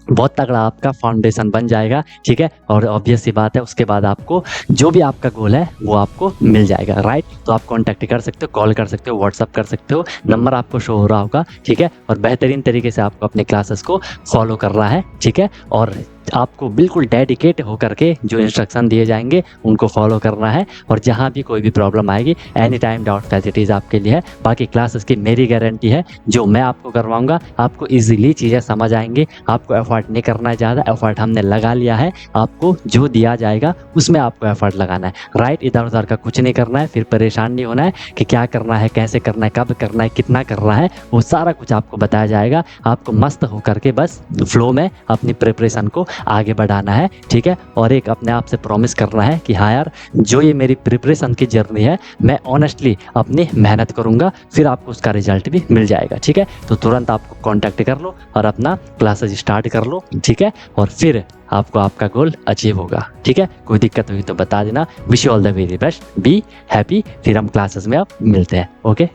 बहुत तगड़ा आपका फाउंडेशन बन जाएगा, ठीक है। और ऑब्वियस सी बात है, उसके बाद आपको जो भी आपका गोल है वो आपको मिल जाएगा, राइट। तो आप कॉन्टैक्ट कर सकते हो, कॉल कर सकते हो, व्हाट्सअप कर सकते हो, नंबर आपको शो हो रहा होगा, ठीक है। और बेहतरीन तरीके से आपको अपने क्लासेस को फॉलो करना है, ठीक है। और आपको बिल्कुल डेडिकेट होकर के जो इंस्ट्रक्शन दिए जाएंगे उनको फॉलो करना है, और जहाँ भी कोई भी प्रॉब्लम आएगी एनी टाइम डाउट फैसिलिटीज़ आपके लिए है। बाकी क्लासेस की मेरी गारंटी है, जो मैं आपको करवाऊंगा आपको इजीली चीज़ें समझ आएंगी, आपको एफर्ट नहीं करना है ज़्यादा, एफर्ट हमने लगा लिया है, आपको जो दिया जाएगा उसमें आपको एफर्ट लगाना है, राइट। इधर उधर का कुछ नहीं करना है, फिर परेशान नहीं होना है कि क्या करना है, कैसे करना है, कब करना है, कितना करना है, वो सारा कुछ आपको बताया जाएगा। आपको मस्त होकर के बस फ्लो में अपनी प्रिपरेशन को आगे बढ़ाना है, ठीक है। और एक अपने आप से प्रॉमिस करना है कि हाँ यार, जो ये मेरी प्रिपरेशन की जर्नी है मैं ऑनेस्टली अपनी मेहनत करूँगा, फिर आपको उसका रिजल्ट भी मिल जाएगा, ठीक है। तो तुरंत आपको कॉन्टैक्ट कर लो और अपना क्लासेस स्टार्ट कर लो, ठीक है। और फिर आपको आपका गोल अचीव होगा, ठीक है। कोई दिक्कत हुई तो बता देना। Wish you all the very best, be happy. फिर हम क्लासेस में आप मिलते हैं, ओके।